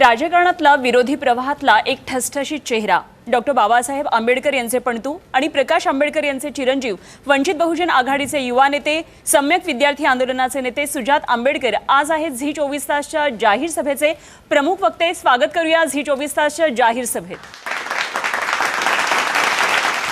राजकारणातला विरोधी प्रवाहातला एक ठसठशीत चेहरा डॉक्टर बाबासाहेब आंबेडकर यांचे पणतू आणि प्रकाश आंबेडकर यांचे चिरंजीव वंचित बहुजन आघाडीचे युवा नेते सम्यक विद्यार्थी आंदोलनाचे नेते सुजात आंबेडकर आज आहेत झी 24 तासच्या जाहीर सभेचे प्रमुख वक्ते। स्वागत करूया झी 24 तासच्या जाहीर सभेत।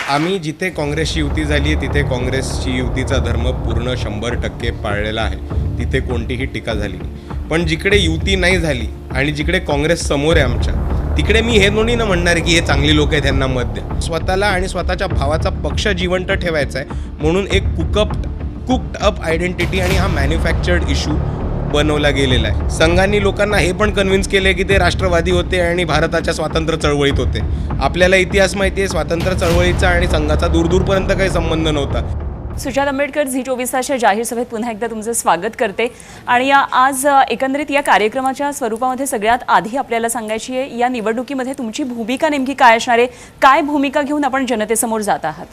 आम्ही जिथे काँग्रेसची युती झाली आहे तिथे काँग्रेसची युतीचा धर्म पूर्ण 100% पाळलेला आहे, तिथे कोणतीही टीका झाली नाही। पण जिकडे युती नाही झाली आणि जिकडे काँग्रेस समोर आहे आमच्या, तिकडे मी हे नोंदी न म्हणणार की हे चांगली लोक आहेत, त्यांना मत द्या। स्वतःला आणि स्वतःच्या भावाचा पक्ष जिवंत ठेवायचा आहे म्हणून एक कुक्ड अप आयडेंटिटी आणि हा मॅन्युफॅक्चर्ड इश्यू बनवला गेलेला आहे। संघांनी लोकांना हे पण कन्व्हिन्स केले की ते राष्ट्रवादी होते आणि भारताच्या स्वातंत्र्य चळवळीत होते। आपल्याला इतिहास माहिती आहे, स्वातंत्र्य चळवळीचा आणि संघाचा दूरपर्यंत काही संबंध नव्हता। सुजात आंबेडकर झी 24 तासच्या जाहीर सभेत पुन्हा एकदा तुमचं स्वागत करते। आणि आज एकंदरीत या कार्यक्रमाच्या स्वरूपामध्ये सगळ्यात आधी आपल्याला सांगायची आहे, या निवडणुकीमध्ये तुमची भूमिका नेमकी काय असणार आहे, काय भूमिका घेऊन आपण जनतेसमोर जात आहात?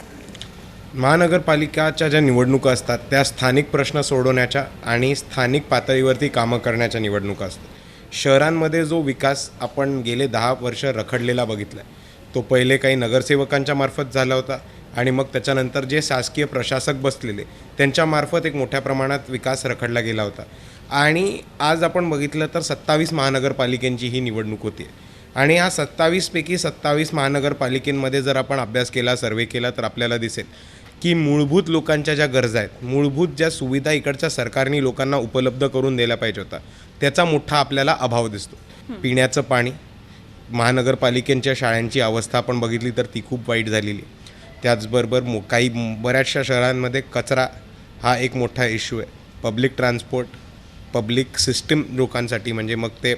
महानगरपालिकाच्या ज्या निवडणुका असतात त्या स्थानिक प्रश्न सोडवण्याच्या आणि स्थानिक पातळीवरती कामं करण्याच्या निवडणुका असतात। शहरांमध्ये जो विकास आपण गेले 10 वर्ष रखडलेला बघितला आहे, तो पहिले काही नगरसेवकांच्या मार्फत झाला होता आणि मग त्याच्यानंतर जे शासकीय प्रशासक बसलेले त्यांच्या मार्फत एक मोठ्या प्रमाणात विकास रखडला गेला होता। आणि आज आपण बघितलं तर 27 महानगरपालिकांची ही निवडणूक होती आणि ह्या 27 पैकी 27 महानगरपालिकांमध्ये जर आपण अभ्यास केला, सर्वे केला तर आपल्याला दिसेल की मूलभूत लोकांच्या ज्या गरजा आहेत, मूलभूत ज्या सुविधा इकडच्या सरकारने लोकांना उपलब्ध करून द्यायला पाहिजे होता, त्याचा मोठा आपल्याला अभाव दिसतो। पिण्याचं पाणी, महानगरपालिकांच्या शाळांची अवस्था आपण बघितली तर ती खूप वाईट झालेली आहे। त्याचबरोबर बऱ्याचशा शहरांमध्ये कचरा हा एक मोठा इश्यू आहे। पब्लिक ट्रान्सपोर्ट, पब्लिक सिस्टीम लोकांसाठी म्हणजे मग ते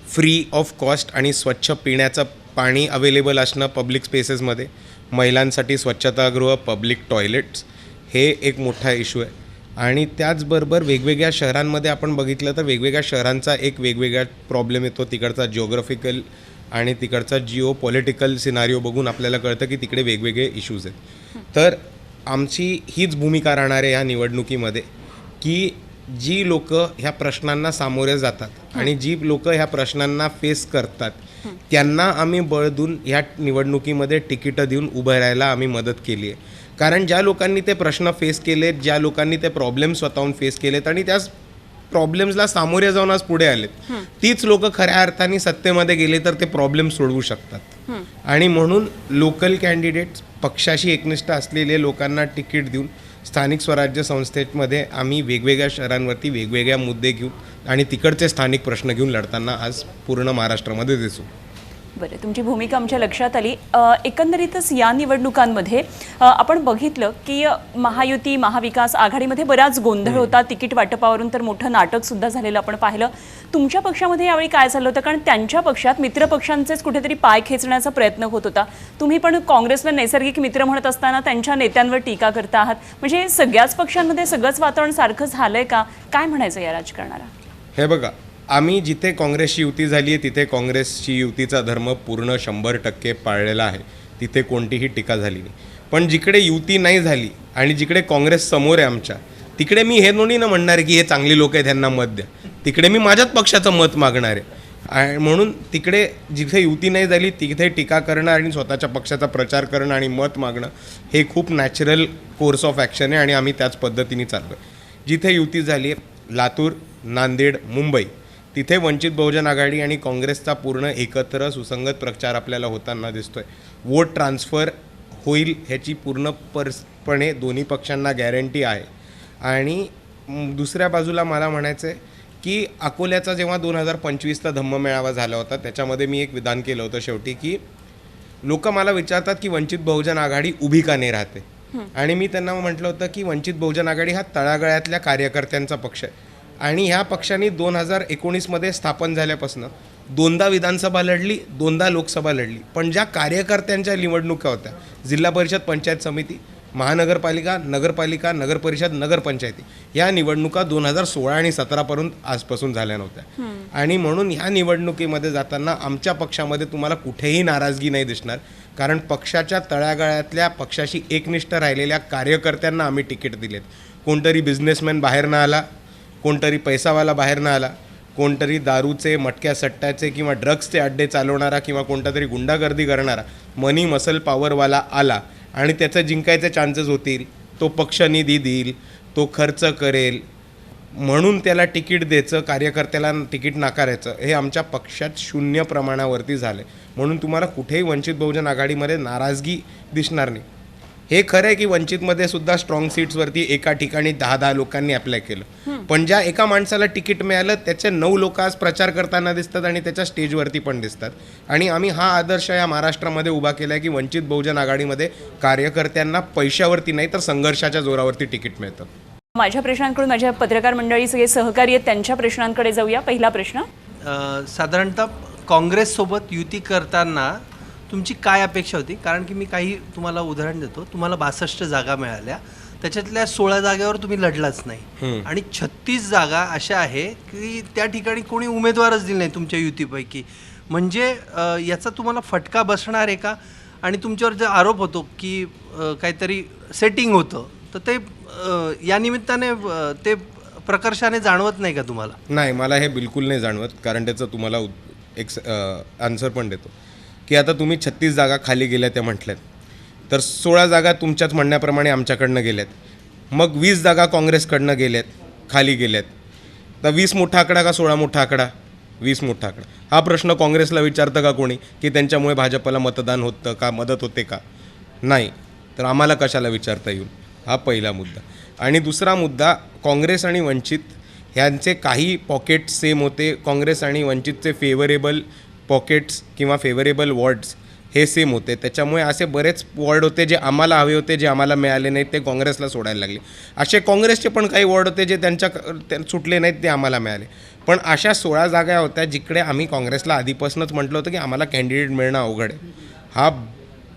फ्री ऑफ कॉस्ट आणि स्वच्छ पिण्याचं पाणी अवेलेबल असणं पब्लिक स्पेसेसमध्ये, महिलांसाठी स्वच्छतागृह, पब्लिक टॉयलेट्स हे एक मोठा इश्यू आहे। आणि त्याचबरोबर वेगवेगळ्या शहरांमध्ये आपण बघितलं तर वेगवेगळ्या शहरांचा एक वेगवेगळा प्रॉब्लेम येतो। तिकडचा जिओग्राफिकल आणि तिकडचा जिओ पॉलिटिकल सिनारिओ बघून आपल्याला कळतं की तिकडे वेगवेगळे इश्यूज आहेत। तर आमची हीच भूमिका राहणार आहे ह्या निवडणुकीमध्ये की जी लोक ह्या प्रश्नांना सामोरे जातात आणि जी लोक ह्या प्रश्नांना फेस करतात त्यांना आम्ही बळ देऊन ह्या निवडणुकीमध्ये तिकीटं देऊन उभं राहायला आम्ही मदत केली आहे। कारण ज्या लोकांनी ते प्रश्न फेस केलेत, ज्या लोकांनी ते प्रॉब्लेम स्वतःहून फेस केलेत आणि त्याच प्रॉब्लेम्सला सामोरे जाऊन आज पुढे आलेत, तीच लोक खऱ्या अर्थाने सत्तेमध्ये गेले तर ते प्रॉब्लेम सोडवू शकतात। आणि म्हणून लोकल कॅन्डिडेट्स, पक्षाशी एकनिष्ठ असलेले लोकांना तिकीट देऊन स्थानिक स्वराज्य संस्थेमध्ये आम्ही वेगवेगळ्या शहरांवरती वेगवेगळ्या मुद्दे घेऊन आणि तिकडचे स्थानिक प्रश्न घेऊन लढताना आज पूर्ण महाराष्ट्रामध्ये दिसू। बरं, तुमची भूमिका आमच्या लक्षात आली। एकंदरीतच या निवडणुकांमध्ये आपण बघितलं की महायुती महाविकास आघाडीमध्ये बराच गोंधळ होता, तिकीट वाटपावरून तर मोठं नाटकसुद्धा झालेलं आपण पाहिलं। तुमच्या पक्षामध्ये यावेळी काय चाललं होतं? कारण त्यांच्या पक्षात मित्रपक्षांचेच कुठेतरी पाय खेचण्याचा प्रयत्न होत होता। तुम्ही पण काँग्रेसला नैसर्गिक मित्र म्हणत असताना त्यांच्या नेत्यांवर टीका करता आहात, म्हणजे सगळ्याच पक्षांमध्ये सगळंच वातावरण सारखं झालंय का? काय म्हणायचं या राजकारणाला? हे बघा, आम्ही जिथे काँग्रेसची युती झाली आहे तिथे काँग्रेसची युतीचा धर्म पूर्ण 100% पाळलेला आहे, तिथे कोणतीही टीका झाली नाही। पण जिकडे युती नाही झाली आणि जिकडे काँग्रेस समोर आहे आमच्या, तिकडे मी हे नोंदी न म्हणणार की हे चांगली लोक आहेत, त्यांना मत द्या। तिकडे मी माझ्याच पक्षाचं मत मागणार आहे। म्हणून तिकडे जिथे युती नाही झाली तिथे टीका करणं आणि स्वतःच्या पक्षाचा प्रचार करणं आणि मत मागणं हे खूप नॅचरल कोर्स ऑफ ॲक्शन आहे आणि आम्ही त्याच पद्धतीने चाललो आहे। जिथे युती झाली आहे, लातूर, नांदेड, मुंबई, तिथे वंचित बहुजन आघाडी आणि काँग्रेसचा पूर्ण एकत्र सुसंगत प्रचार आपल्याला होताना दिसतोय। वोट ट्रान्सफर होईल ह्याची पूर्णपणे दोन्ही पक्षांना गॅरंटी आहे। आणि दुसऱ्या बाजूला मला म्हणायचं आहे की अकोल्याचा जेव्हा 2025चा धम्ममेळावा झाला होता त्याच्यामध्ये मी एक विधान केलं होतं शेवटी, की लोक मला विचारतात की वंचित बहुजन आघाडी उभी का नाही राहते, आणि मी त्यांना म्हटलं होतं की वंचित बहुजन आघाडी हा तळागाळातल्या कार्यकर्त्यांचा पक्ष आहे आणि ह्या पक्षाने 2019मध्ये स्थापन झाल्यापासून 2दा विधानसभा लढली, 2दा लोकसभा लढली, पण ज्या कार्यकर्त्यांच्या निवडणुका होत्या, जिल्हा परिषद, पंचायत समिती, महानगरपालिका, नगरपालिका, नगरपरिषद, नगरपंचायती, या निवडणुका 2016 आणि 2017पर्यंत आजपासून झाल्या नव्हत्या। आणि म्हणून ह्या निवडणुकीमध्ये जाताना आमच्या पक्षामध्ये तुम्हाला कुठेही नाराजगी नाही दिसणार, कारण पक्षाच्या तळागाळातल्या पक्षाशी एकनिष्ठ राहिलेल्या कार्यकर्त्यांना आम्ही तिकीट दिलेत। कोणतरी बिझनेसमॅन बाहेर न आला, कोणतरी पैसावाला बाहेर न आला, कोणतरी दारूचे मटक्या सट्ट्याचे किंवा ड्रग्सचे अड्डे चालवणारा किंवा कोणता तरी गुंडागर्दी करणारा मनी मसल पॉवरवाला आला आणि त्याचं जिंकायचे चान्सेस होतील, तो पक्ष निधी देईल, तो खर्च करेल, म्हणून त्याला तिकीट द्यायचं, कार्यकर्त्याला तिकीट नाकारायचं, हे आमच्या पक्षात शून्य प्रमाणावरती झालं आहे. म्हणून तुम्हाला कुठेही वंचित बहुजन आघाडीमध्ये नाराजगी दिसणार नाही. हे खरं आहे की वंचितमध्ये सुद्धा स्ट्रॉंग सीट्सवरती एका ठिकाणी 10-10 लोकांनी अप्लाय केलं, पण ज्या एका माणसाला तिकीट मिळालं त्याचे 9 लोक आज प्रचार करताना दिसतात आणि त्याच्या स्टेजवरती पण दिसतात. आणि आम्ही हा आदर्श या महाराष्ट्रामध्ये उभा केला आहे की वंचित बहुजन आघाडीमध्ये कार्यकर्त्यांना पैशावरती नाही तर संघर्षाच्या जोरावरती तिकीट मिळतं. माझ्या प्रश्नांकडून माझ्या पत्रकार मंडळी सगळे सहकारी आहेत, त्यांच्या प्रश्नांकडे जाऊया. पहिला प्रश्न, साधारणतः काँग्रेससोबत युती करताना तुमची काय अपेक्षा होती? कारण की मी काही तुम्हाला उदाहरण देतो. तुम्हाला 62 जागा मिळाल्या, त्याच्यातल्या 16 जागेवर तुम्ही लढलाच नाही आणि 36 जागा अशा आहे की त्या ठिकाणी कोणी उमेदवारच दिले नाही तुमच्या युतीपैकी. म्हणजे याचा तुम्हाला फटका बसणार आहे का? आणि तुमच्यावर जो आरोप होतो की काहीतरी सेटिंग होतं, तर ते या निमित्ताने ते प्रकर्षाने जाणवत नाही का तुम्हाला? नाही, मला हे बिलकुल नाही जाणवत. कारण त्याचं तुम्हाला एक आन्सर पण देतो की आता तुम्ही 36 जागा खाली गेल्या त्या म्हटल्यात, तर 16 जागा तुमच्याच म्हणण्याप्रमाणे आमच्याकडनं गेल्यात, मग 20 जागा काँग्रेसकडनं गेल्यात, खाली गेल्यात. तर 20 मोठा आकडा का 16 मोठा आकडा? 20 मोठा आकडा. हा प्रश्न काँग्रेसला विचारतं का कोणी की त्यांच्यामुळे भाजपला मतदान होतं का, मदत होते का? नाही. तर आम्हाला कशाला विचारता येईल? हा पहिला मुद्दा. आणि दुसरा मुद्दा, काँग्रेस आणि वंचित ह्यांचे काही पॉकेट्स सेम होते. काँग्रेस आणि वंचितचे फेवरेबल पॉकेट्स किंवा फेवरेबल वॉर्ड्स हे सेम होते. त्याच्यामुळे असे बरेच वॉर्ड होते जे आम्हाला हवे होते, जे आम्हाला मिळाले नाहीत, ते काँग्रेसला सोडायला लागले. असे काँग्रेसचे पण काही वॉर्ड होते जे त्यांच्या सुटले नाहीत, ते आम्हाला मिळाले. पण अशा 16 जागा होत्या जिकडे आम्ही काँग्रेसला आधीपासूनच म्हटलं होतं की आम्हाला कॅन्डिडेट मिळणं अवघड आहे. हा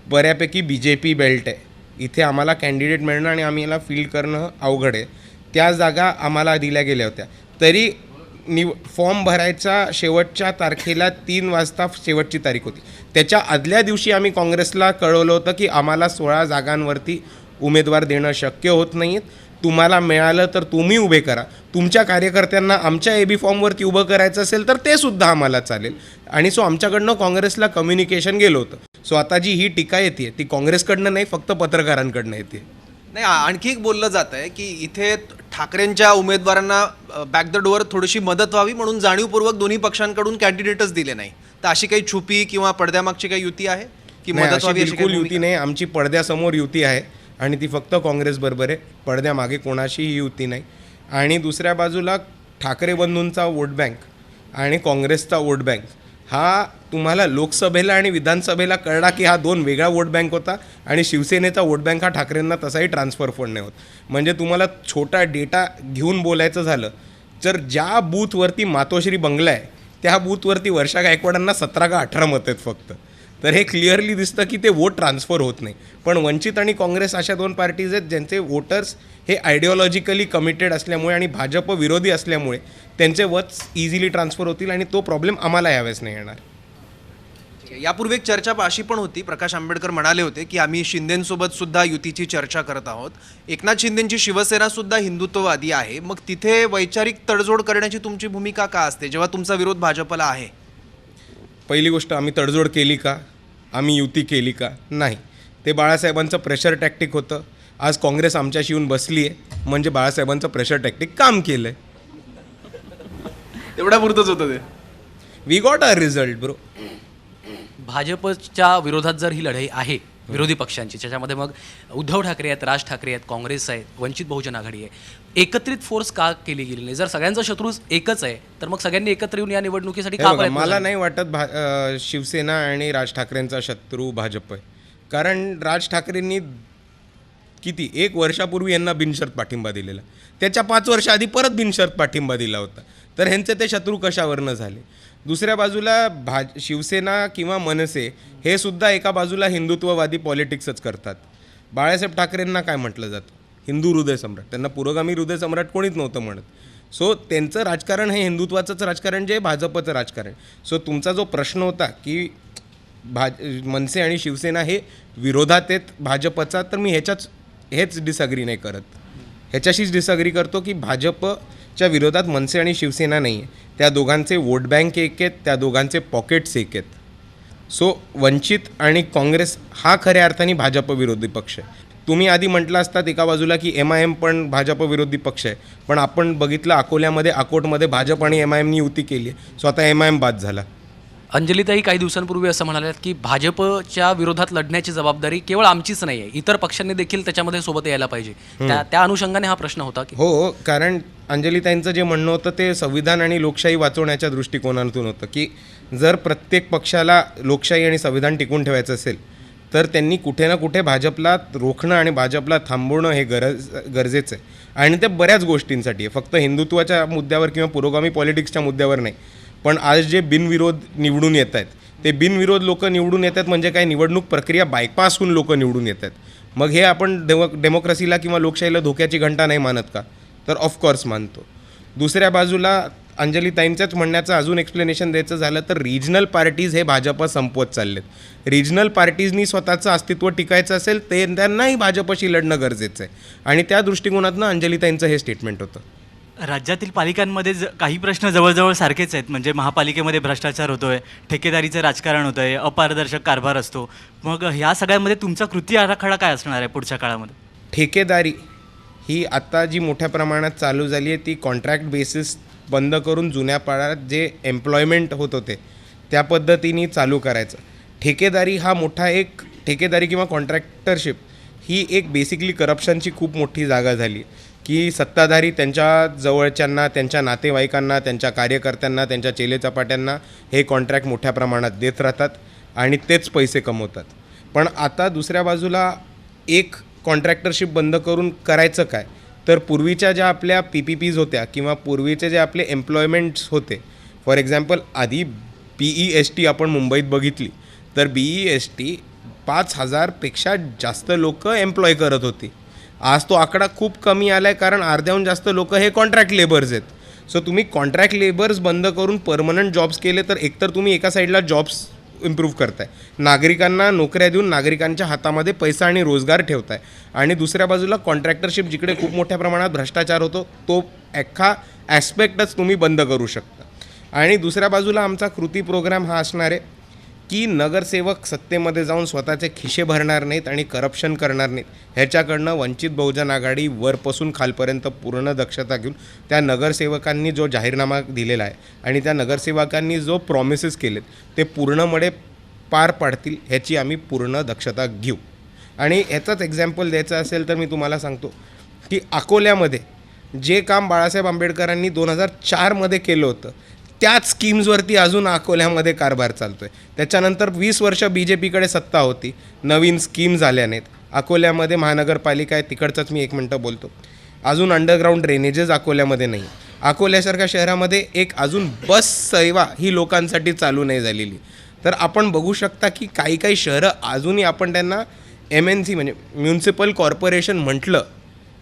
बऱ्यापैकी BJP बेल्ट आहे, इथे आम्हाला कॅन्डिडेट मिळणं आणि आम्ही याला फील्ड करणं अवघड आहे. त्या जागा आम्हाला दिल्या गेल्या होत्या. तरी फॉर्म भरायचा शेवटच्या तारखेला 3 वाजता शेवटची तारीख होती. त्याच्या आदल्या दिवशी आम्ही काँग्रेसला कळवलं होतं की आम्हाला 16 जागांवरती उमेदवार देणं शक्य होत नाही आहेत. तुम्हाला मिळालं तर तुम्ही उभे करा. तुमच्या कार्यकर्त्यांना आमच्या AB फॉर्मवरती उभं करायचं असेल तर ते सुद्धा आम्हाला चालेल. आणि काँग्रेसला काँग्रेसला कम्युनिकेशन गेलं होतं. आता जी ही टीका येते ती काँग्रेसकडनं नाही, फक्त पत्रकारांकडनं येते. नाही, आणखी एक बोललं जात आहे की इथे ठाकरेंच्या उमेदवारांना बॅक द डोअर थोडीशी मदत व्हावी म्हणून जाणीवपूर्वक दोन्ही पक्षांकडून कॅन्डिडेटच दिले नाही. तर अशी काही छुपी किंवा पडद्यामागची काही युती आहे की नाही, मदत अशी व्हावी? बिलकुल युती नाही. आमची पडद्यासमोर युती आहे आणि ती फक्त काँग्रेसबरोबर आहे. पडद्यामागे कोणाशीही युती नाही. आणि दुसऱ्या बाजूला ठाकरे बंधूंचा वोट बँक आणि काँग्रेसचा वोट बँक हा तुम्हाला लोकसभेला आणि विधानसभेला कळला की हा 2 वेगळा वोट बँक होता. आणि शिवसेनेचा वोट बँक हा ठाकरेंना तसाही ट्रान्सफर फोन नाही होत. म्हणजे तुम्हाला छोटा डेटा घेऊन बोलायचं झालं तर ज्या बूथवरती मातोश्री बंगला आहे त्या बूथवरती वर्षा गायकवाडांना 17 का 18 मतं आहेत फक्त. तर हे क्लिअरली दिसतं की ते वोट ट्रान्सफर होत नाही. पण वंचित आणि काँग्रेस अशा 2 पार्टीज आहेत ज्यांचे वोटर्स हे आयडिओलॉजिकली कमिटेड असल्यामुळे आणि भाजप विरोधी असल्यामुळे त्यांचे वोट्स इझिली ट्रान्सफर होतील आणि तो प्रॉब्लेम आम्हाला यावेळेस नाही येणार. यापूर्वी एक चर्चा अशी पण होती, प्रकाश आंबेडकर म्हणाले होते की आम्ही शिंदेंसोबत सुद्धा युतीची चर्चा करत आहोत. एकनाथ शिंदेंची शिवसेना सुद्धा हिंदुत्ववादी आहे. मग तिथे वैचारिक तडजोड करण्याची तुमची भूमिका का असते जेव्हा तुमचा विरोध भाजपला आहे? पहिली गोष्ट, आम्ही तडजोड केली का? आम्ही युती केली का? नाही. ते बाळासाहेबांचं प्रेशर टॅक्टिक होतं. आज काँग्रेस आमच्याशी येऊन बसली आहे म्हणजे बाळासाहेबांचं प्रेशर टॅक्टिक काम केलं आहे. तेवढ्यापुरतंच होतं ते. We got a result bro. भाजपच्या विरोधात जर ही लढाई आहे विरोधी पक्षांची, त्याच्यामध्ये मग उद्धव ठाकरे आहेत, राज ठाकरे आहेत, काँग्रेस आहे, वंचित बहुजन आघाडी आहे, एकत्रित फोर्स का केली गेली नाही? जर सगळ्यांचा शत्रू एकच आहे तर मग सगळ्यांनी एकत्र येऊन या निवडणुकीसाठी का प्रयत्न मला झाले? नाही वाटत शिवसेना आणि राज ठाकरेंचा शत्रू भाजप आहे. कारण राज ठाकरेंनी किती 1 वर्षापूर्वी यांना बिनशर्त पाठिंबा दिलेला, त्याच्या 5 वर्ष आधी परत बिनशर्त पाठिंबा दिला होता. तर ह्यांचे ते शत्रू कशावरनं झाले? दुसऱ्या बाजूला शिवसेना किंवा मनसे हे सुद्धा एका बाजूला हिंदुत्ववादी पॉलिटिक्सच करतात. बाळासाहेब ठाकरेंना काय म्हटलं जातं? हिंदू हृदय सम्राट. त्यांना पुरोगामी हृदय सम्राट कोणीच नव्हतं म्हणत. त्यांचं राजकारण हे हिंदुत्वाचंच राजकारण जे भाजपचं राजकारण. तुमचा जो प्रश्न होता की मनसे आणि शिवसेना हे विरोधात आहेत भाजपचा, तर मी हेच डिसअग्री नाही करत. ह्याच्याशीच डिसअग्री करतो की भाजप काँग्रेसच्या विरोधात मनसे आणि शिवसेना नाही आहे. त्या दोघांचे वोट बँक एक आहेत, त्या दोघांचे पॉकेट्स एक आहेत. सो वंचित आणि काँग्रेस हा खऱ्या अर्थाने भाजप विरोधी पक्ष आहे. तुम्ही आधी म्हटलं असतात एका बाजूला की MIM पण भाजप विरोधी पक्ष आहे, पण आपण बघितलं अकोल्यामध्ये अकोटमध्ये भाजप आणि MIMनी युती केली आहे. सो आता MIM बाद झाला. अंजलीताई काही दिवसांपूर्वी असं म्हणाल्यात की भाजपच्या विरोधात लढण्याची जबाबदारी केवळ आमचीच नाही आहे, इतर पक्षांनी देखील त्याच्यामध्ये सोबत यायला पाहिजे. त्या अनुषंगाने हा प्रश्न होता की हो, कारण अंजलीताईंचं जे म्हणणं होतं ते संविधान आणि लोकशाही वाचवण्याच्या दृष्टिकोनातून होतं की जर प्रत्येक पक्षाला लोकशाही आणि संविधान टिकून ठेवायचं असेल तर त्यांनी कुठे ना कुठे भाजपला रोखणं आणि भाजपला थांबवणं हे गरजेचं आहे. आणि ते बऱ्याच गोष्टींसाठी आहे, फक्त हिंदुत्वाच्या मुद्द्यावर किंवा पुरोगामी पॉलिटिक्सच्या मुद्द्यावर नाही. पण आज जे बिनविरोध निवडून येत आहेत ते बिनविरोध लोक निवडून येतात म्हणजे काय, निवडणूक प्रक्रिया बायपास होऊन लोक निवडून येतात. मग हे आपण डेमोक्रेसीला किंवा लोकशाहीला धोक्याची घंटा नाही मानत का? तर ऑफकोर्स मानतो. दुसऱ्या बाजूला अंजलीताईंच्याच म्हणण्याचं अजून एक्सप्लेनेशन द्यायचं झालं तर रिजनल पार्टीज हे भाजप संपवत चाललेत. रिजनल पार्टीजनी स्वतःचं अस्तित्व टिकायचं असेल ते त्यांनाही भाजपशी लढणं गरजेचं आहे. आणि त्या दृष्टिकोनातनं अंजलीताईंचं हे स्टेटमेंट होतं. राज्यातील पालिकांमध्ये काही प्रश्न जवळजवळ सारखेच आहेत. म्हणजे महापालिकेमध्ये भ्रष्टाचार होतो आहे, ठेकेदारीचं राजकारण होतं आहे, अपारदर्शक कारभार असतो. मग ह्या सगळ्यामध्ये तुमचा कृती आराखडा काय असणार आहे पुढच्या काळामध्ये? ठेकेदारी ही आत्ता जी मोठ्या प्रमाणात चालू झाली आहे ती कॉन्ट्रॅक्ट बेसिस बंद करून जुन्या काळात जे एम्प्लॉयमेंट होत होते त्या पद्धतीने चालू करायचं. ठेकेदारी हा मोठा एक ठेकेदारी किंवा कॉन्ट्रॅक्टरशिप ही एक बेसिकली करप्शनची खूप मोठी जागा झाली की सत्ताधारी त्यांच्या जवळच्यांना, त्यांच्या नातेवाईकांना, त्यांच्या कार्यकर्त्यांना, त्यांच्या चेलेचपाट्यांना हे कॉन्ट्रॅक्ट मोठ्या प्रमाणात देत राहतात आणि तेच पैसे कमवतात. पण आता दुसऱ्या बाजूला एक कॉन्ट्रॅक्टरशिप बंद करून करायचं काय, तर पूर्वीच्या ज्या आपल्या PPPs होत्या किंवा पूर्वीचे जे आपले एम्प्लॉयमेंट्स होते, फॉर एक्झाम्पल आधी BEST आपण मुंबईत बघितली तर BEST 5,000पेक्षा जास्त लोक एम्प्लॉय करत होती. आज तो आकडा खूप कमी आला आहे कारण अर्ध्याहून जास्त लोक हे कॉन्ट्रॅक्ट लेबर्स आहेत. सो तुम्ही कॉन्ट्रॅक्ट लेबर्स बंद करून परमनंट जॉब्स केले तर एकतर तुम्ही एका साईडला जॉब्स इम्प्रूव्ह करताय, नागरिकांना नोकऱ्या देऊन नागरिकांच्या हातामध्ये पैसा आणि रोजगार ठेवताय, आणि दुसऱ्या बाजूला कॉन्ट्रॅक्टरशिप जिकडे खूप मोठ्या प्रमाणात भ्रष्टाचार होतो तो अख्खा ॲस्पेक्टच तुम्ही बंद करू शकता. आणि दुसऱ्या बाजूला आमचा कृती प्रोग्राम हा असणार आहे की नगरसेवक सत्तेमध्ये जाऊन स्वतःचे खिशे भरणार नाहीत आणि करप्शन करणार नाहीत. ह्याच्याकडनं वंचित बहुजन आघाडी वरपासून खालपर्यंत पूर्ण दक्षता घेऊन त्या नगरसेवकांनी जो जाहीरनामा दिलेला आहे आणि त्या नगरसेवकांनी जो प्रॉमिसेस केलेत ते पूर्णपणे पार पाडतील ह्याची आम्ही पूर्ण दक्षता घेऊ. आणि ह्याचाच एक्झाम्पल द्यायचं असेल तर मी तुम्हाला सांगतो की अकोल्यामध्ये जे काम बाळासाहेब आंबेडकरांनी 2004मध्ये केलं होतं त्याच स्कीम्सवरती अजून अकोल्यामध्ये कारभार चालतो आहे. त्याच्यानंतर 20 वर्ष BJPकडे सत्ता होती, नवीन स्कीम्स आल्या नाहीत. अकोल्यामध्ये महानगरपालिका आहे, तिकडचंच मी 1 मिनटं बोलतो. अजून अंडरग्राऊंड ड्रेनेजेस अकोल्यामध्ये नाही. अकोल्यासारख्या शहरामध्ये एक अजून बस सेवा ही लोकांसाठी चालू नाही झालेली. तर आपण बघू शकता की काही काही शहरं अजूनही आपण त्यांना MNC म्हणजे म्युन्सिपल कॉर्पोरेशन म्हटलं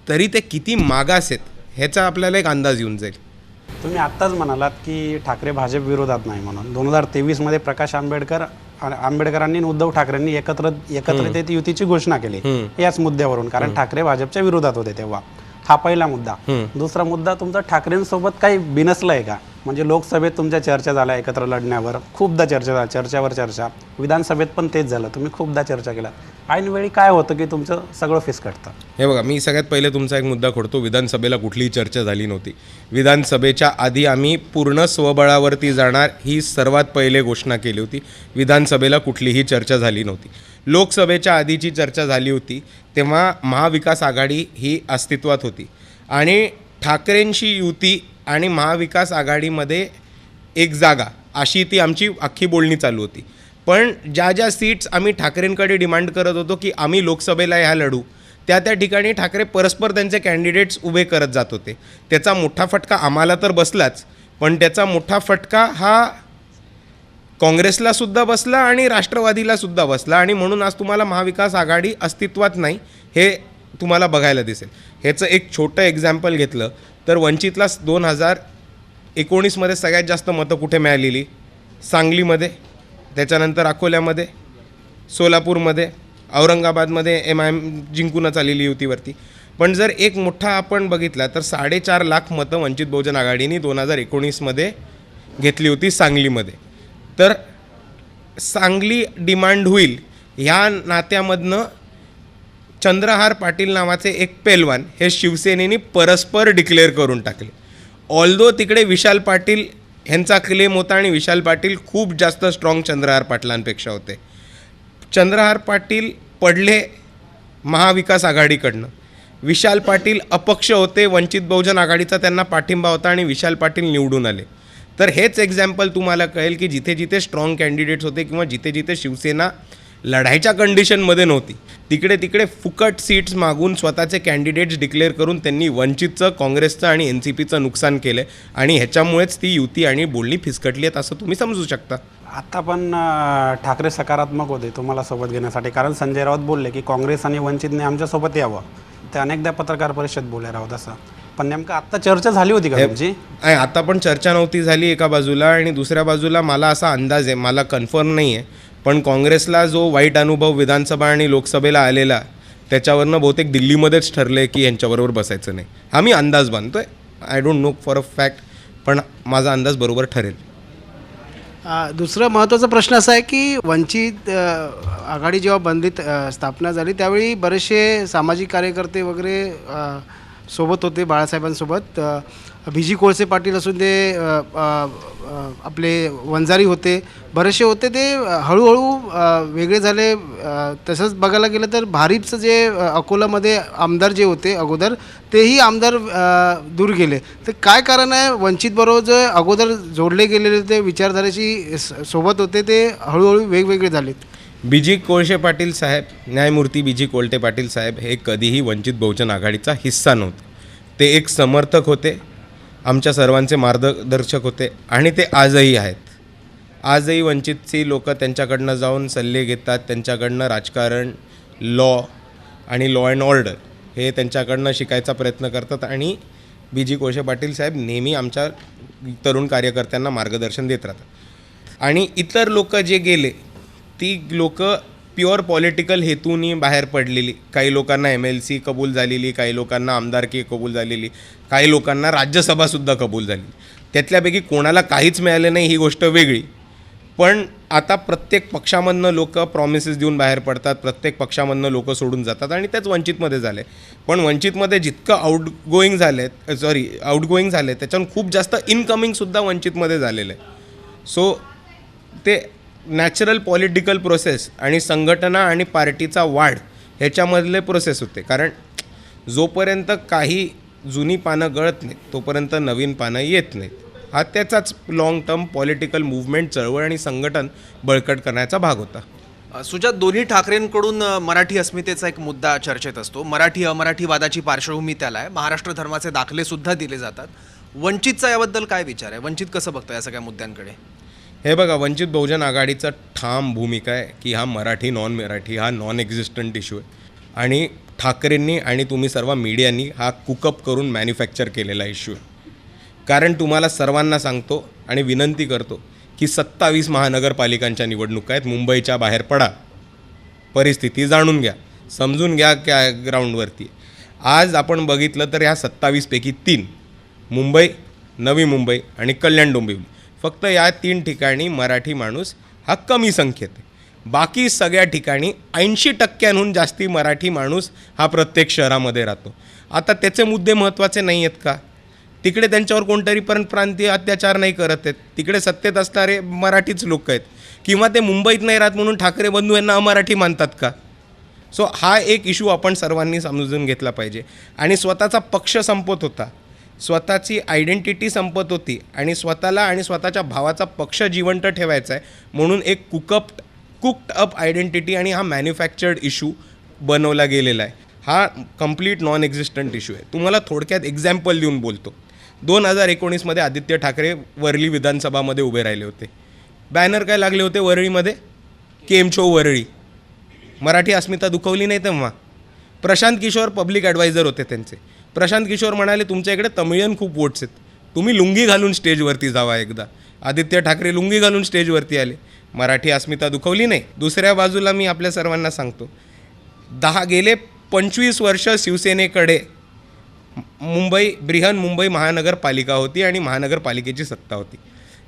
तरी ते किती मागास आहेत ह्याचा आपल्याला एक अंदाज येऊन जाईल. तुम्ही आत्ताच म्हणालात की ठाकरे भाजप विरोधात नाही म्हणून. 2023मध्ये प्रकाश आंबेडकरांनी आणि उद्धव ठाकरेंनी एकत्रित युतीची घोषणा केली याच मुद्द्यावरून, कारण ठाकरे भाजपच्या विरोधात होते तेव्हा. हा पहिला मुद्दा. दुसरा मुद्दा, तुमचा ठाकरेंसोबत काही बिनसलं आहे का? म्हणजे लोकसभेत तुमच्या चर्चा झाल्या एकत्र लढण्यावर, खूपदा चर्चावर चर्चा, विधानसभेत पण तेच झालं, तुम्ही खूपदा चर्चा केला. ऐनवेळी काय होतं की तुमचं सगळं फिसकटतं? हे बघा, मी सगळ्यात पहिले तुमचा एक मुद्दा खोडतो. विधानसभेला कुठलीही चर्चा झाली नव्हती. विधानसभेच्या आधी आम्ही पूर्ण स्वबळावरती जाणार ही सर्वात पहिले घोषणा केली होती. विधानसभेला कुठलीही चर्चा झाली नव्हती. लोकसभेच्या आधीची चर्चा झाली होती तेव्हा महाविकास आघाडी ही अस्तित्वात होती आणि ठाकरेंशी युती आणि महाविकास आघाडीमध्ये एक जागा अशी ती आमची अख्खी बोलणी चालू होती. पण ज्या ज्या सीट्स आम्ही ठाकरेंकडे डिमांड करत होतो की आम्ही लोकसभेला ह्या लढू, त्या ठिकाणी ठाकरे परस्पर त्यांचे कॅन्डिडेट्स उभे करत जात होते. त्याचा मोठा फटका आम्हाला तर बसलाच, पण त्याचा मोठा फटका हा काँग्रेसलासुद्धा बसला आणि राष्ट्रवादीलासुद्धा बसला. आणि म्हणून आज तुम्हाला महाविकास आघाडी अस्तित्वात नाही हे तुम्हाला बघायला दिसेल. ह्याचं एक छोटं एक्झाम्पल घेतलं तर वंचितला 2019मध्ये सगळ्यात जास्त मतं कुठे मिळालेली? सांगलीमध्ये, त्याच्यानंतर अकोल्यामध्ये, सोलापूरमध्ये, औरंगाबादमध्ये MIM जिंकूनच आलेली युतीवरती. पण जर एक मोठा आपण बघितला तर 4.5 लाख मतं वंचित बहुजन आघाडीने 2019मध्ये घेतली होती सांगलीमध्ये. तर सांगली डिमांड होईल ह्या नात्यामधनं चंद्रहार पाटील नावाचे एक पेलवान हे शिवसेनेने परस्पर डिक्लेअर करून टाकले. ऑल्दो तिकडे विशाल पाटील ह्यांचा क्लेम होता आणि विशाल पाटील खूप जास्त स्ट्रॉंग चंद्रहार पाटलांपेक्षा होते. चंद्रहार पाटील पडले महाविकास आघाडीकडनं, विशाल पाटील अपक्ष होते, वंचित बहुजन आघाडीचा त्यांना पाठिंबा होता आणि विशाल पाटील निवडून आले. तर हेच एक्झाम्पल तुम्हाला कळेल की जिथे जिथे स्ट्रॉंग कॅन्डिडेट्स होते किंवा जिथे जिथे शिवसेना लढायच्या कंडिशनमध्ये नव्हती तिकडे तिकडे फुकट सीट्स मागून स्वतःचे कॅन्डिडेट्स डिक्लेअर करून त्यांनी वंचितचं, काँग्रेसचं आणि NCPचं नुकसान केलं आणि ह्याच्यामुळेच ती युती आणि बोलणी फिसकटली आहेत असं तुम्ही समजू शकता. आता पण ठाकरे सकारात्मक होते तुम्हाला सोबत घेण्यासाठी, कारण संजय राऊत बोलले की काँग्रेस आणि वंचितने आमच्यासोबत यावं. ते अनेकदा पत्रकार परिषद बोलले राऊत असं. पण नेमकं आत्ता चर्चा झाली होती का तुमची? आता पण चर्चा नव्हती झाली एका बाजूला, आणि दुसऱ्या बाजूला मला असा अंदाज आहे, मला कन्फर्म नाही आहे, पण काँग्रेसला जो वाईट अनुभव विधानसभा आणि लोकसभेला आलेला त्याच्यावरनं बहुतेक दिल्लीमध्येच ठरलं आहे की यांच्याबरोबर बसायचं नाही. हा मी अंदाज बांधतो आहे, I don't know for a fact, पण माझा अंदाज बरोबर ठरेल. दुसरा महत्त्वाचा प्रश्न असा आहे की वंचित आघाडी जेव्हा बंदीत स्थापना झाली त्यावेळी बरेचसे सामाजिक कार्यकर्ते वगैरे सोबत होते बाळासाहेबांसोबत. VG कोळसे पाटील असून ते आपले वंजारी होते, बरेचसे होते, ते हळूहळू वेगळे झाले. तसंच बघायला गेलं तर भारिपचं जे अकोलामध्ये आमदार जे होते अगोदर तेही आमदार दूर गेले. तर काय कारण आहे वंचितबरोबर जे अगोदर जोडले गेलेले ते विचारधारेशी सोबत होते ते हळूहळू वेगवेगळे झालेत? BG कोळसे पाटील साहेब, न्यायमूर्ती BG कोळटे पाटील साहेब हे कधीही वंचित बहुजन आघाडीचा हिस्सा नव्हते. ते एक समर्थक होते, आमच्या सर्वांचे मार्गदर्शक होते आणि ते आजही आहेत. आजही वंचितची लोक त्यांच्याकडनं जाऊन सल्ले घेतात, त्यांच्याकडनं राजकारण, लॉ आणि लॉ अँड ऑर्डर हे त्यांच्याकडनं शिकायचा प्रयत्न करतात. आणि BG कोळसे पाटील साहेब नेहमी आमच्या तरुण कार्यकर्त्यांना मार्गदर्शन देत राहतात. आणि इतर लोक जे गेले ती लोक प्युअर पॉलिटिकल हेतूनी बाहेर पडलेली. काही लोकांना MLC कबूल झालेली, काही लोकांना आमदारकी कबूल झालेली, काही लोकांना राज्यसभासुद्धा कबूल झाली. त्यातल्यापैकी कोणाला काहीच मिळालं नाही ही गोष्ट वेगळी. पण आता प्रत्येक पक्षामधनं लोक प्रॉमिसेस देऊन बाहेर पडतात, प्रत्येक पक्षामधनं लोक सोडून जातात आणि त्याच वंचितमध्ये झाले. पण वंचितमध्ये जितकं आउटगोईंग झाले त्याच्याहून खूप जास्त इनकमिंगसुद्धा वंचितमध्ये झालेलं आहे. सो ते नॅचरल पॉलिटिकल प्रोसेस आणि संघटना आणि पार्टीचा वाढ ह्याच्यामधले प्रोसेस होते. कारण जोपर्यंत काही जुनी पानं गळत नाहीत तोपर्यंत नवीन पानं येत नाहीत. हा त्याचाच लाँग टर्म पॉलिटिकल मूव्हमेंट, चळवळ आणि संघटन बळकट करण्याचा भाग होता. सुजात, दोन्ही ठाकरेंकडून मराठी अस्मितेचा एक मुद्दा चर्चेत असतो. मराठी अमराठीवादाची पार्श्वभूमी त्याला आहे. महाराष्ट्र धर्माचे दाखले सुद्धा दिले जातात. वंचितचा याबद्दल काय विचार आहे? वंचित कसं बघतं या सगळ्या मुद्द्यांकडे? हे बघा, वंचित बहुजन आघाडीचा ठाम भूमिका आहे की हा मराठी नॉन मराठी हा नॉन एक्झिस्टंट इश्यू आहे आणि ठाकरेंनी आणि तुम्ही सर्व मीडियांनी हा कुकअप करून मॅन्युफॅक्चर केलेला इश्यू आहे. कारण तुम्हाला सर्वांना सांगतो आणि विनंती करतो की 27 महानगरपालिकांच्या निवडणुका आहेत. मुंबईच्या बाहेर पडा, परिस्थिती जाणून घ्या, समजून घ्या क्या ग्राउंडवरती. आज आपण बघितलं तर ह्या 27पैकी 3 मुंबई, नवी मुंबई आणि कल्याण डोंबिवली, फक्त या 3 ठिकाणी मराठी माणूस हा कमी संख्येत आहे. बाकी सगळ्या ठिकाणी 80% जास्ती मराठी माणूस हा प्रत्येक शहरामध्ये राहतो. आता त्याचे मुद्दे महत्त्वाचे नाही आहेत का? तिकडे त्यांच्यावर कोणतरी प्रांतीय अत्याचार नाही करत आहेत, तिकडे सत्तेत असणारे मराठीच लोक आहेत, किंवा ते मुंबईत नाही राहत म्हणून ठाकरे बंधू यांना अमराठी मानतात का? सो हा एक इश्यू आपण सर्वांनी समजून घेतला पाहिजे. आणि स्वतःचा पक्ष संपत होता, स्वतःची आयडेंटिटी संपत होती आणि स्वतःला आणि स्वतःच्या भावाचा पक्ष जिवंत ठेवायचा आहे म्हणून एक कुक्ड अप आयडेंटिटी आणि हा मॅन्युफॅक्चर्ड इश्यू बनवला गेलेला आहे. हा कम्प्लीट नॉन एक्झिस्टंट इश्यू आहे. तुम्हाला थोडक्यात एक्झाम्पल देऊन बोलतो. 2019मध्ये आदित्य ठाकरे वरळी विधानसभामध्ये उभे राहिले होते. बॅनर काय लागले होते वरळीमध्ये? केम छो वरळी. मराठी अस्मिता दुखवली नाही तेव्हा. प्रशांत किशोर पब्लिक ॲडवायझर होते त्यांचे. प्रशांत किशोर म्हणाले तुमच्या इकडे तमिळियन खूप वोट्स आहेत, तुम्ही लुंगी घालून स्टेजवरती जावा एकदा. आदित्य ठाकरे लुंगी घालून स्टेजवरती आले. मराठी अस्मिता दुखवली नाही. दुसऱ्या बाजूला मी आपल्या सर्वांना सांगतो, गेले 25 वर्ष शिवसेनेकडे मुंबई महानगरपालिका होती आणि महानगरपालिकेची सत्ता होती.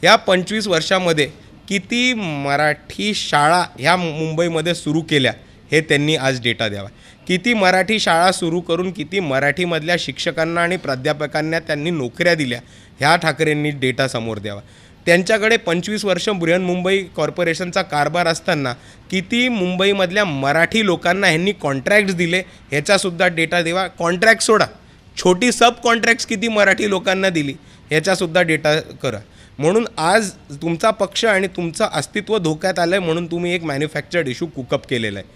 या 25 वर्षामध्ये किती मराठी शाळा ह्या मुंबईमध्ये सुरू केल्या हे त्यांनी आज डेटा द्यावा. किती मराठी शाळा सुरू करून किती मराठीमधल्या शिक्षकांना आणि प्राध्यापकांना त्यांनी नोकऱ्या दिल्या ह्या ठाकरेंनी डेटा समोर द्यावा. त्यांच्याकडे 25 वर्ष बृहन्मुंबई कॉर्पोरेशनचा कारभार असताना किती मुंबईमधल्या मराठी लोकांना ह्यांनी कॉन्ट्रॅक्ट्स दिले ह्याचासुद्धा डेटा द्यावा. कॉन्ट्रॅक्ट सोडा, छोटी सब कॉन्ट्रॅक्ट्स किती मराठी लोकांना दिली ह्याचासुद्धा डेटा करा. म्हणून आज तुमचा पक्ष आणि तुमचं अस्तित्व धोक्यात आलं आहे म्हणून तुम्ही एक मॅन्युफॅक्चर्ड इश्यू कुकअप केलेला आहे.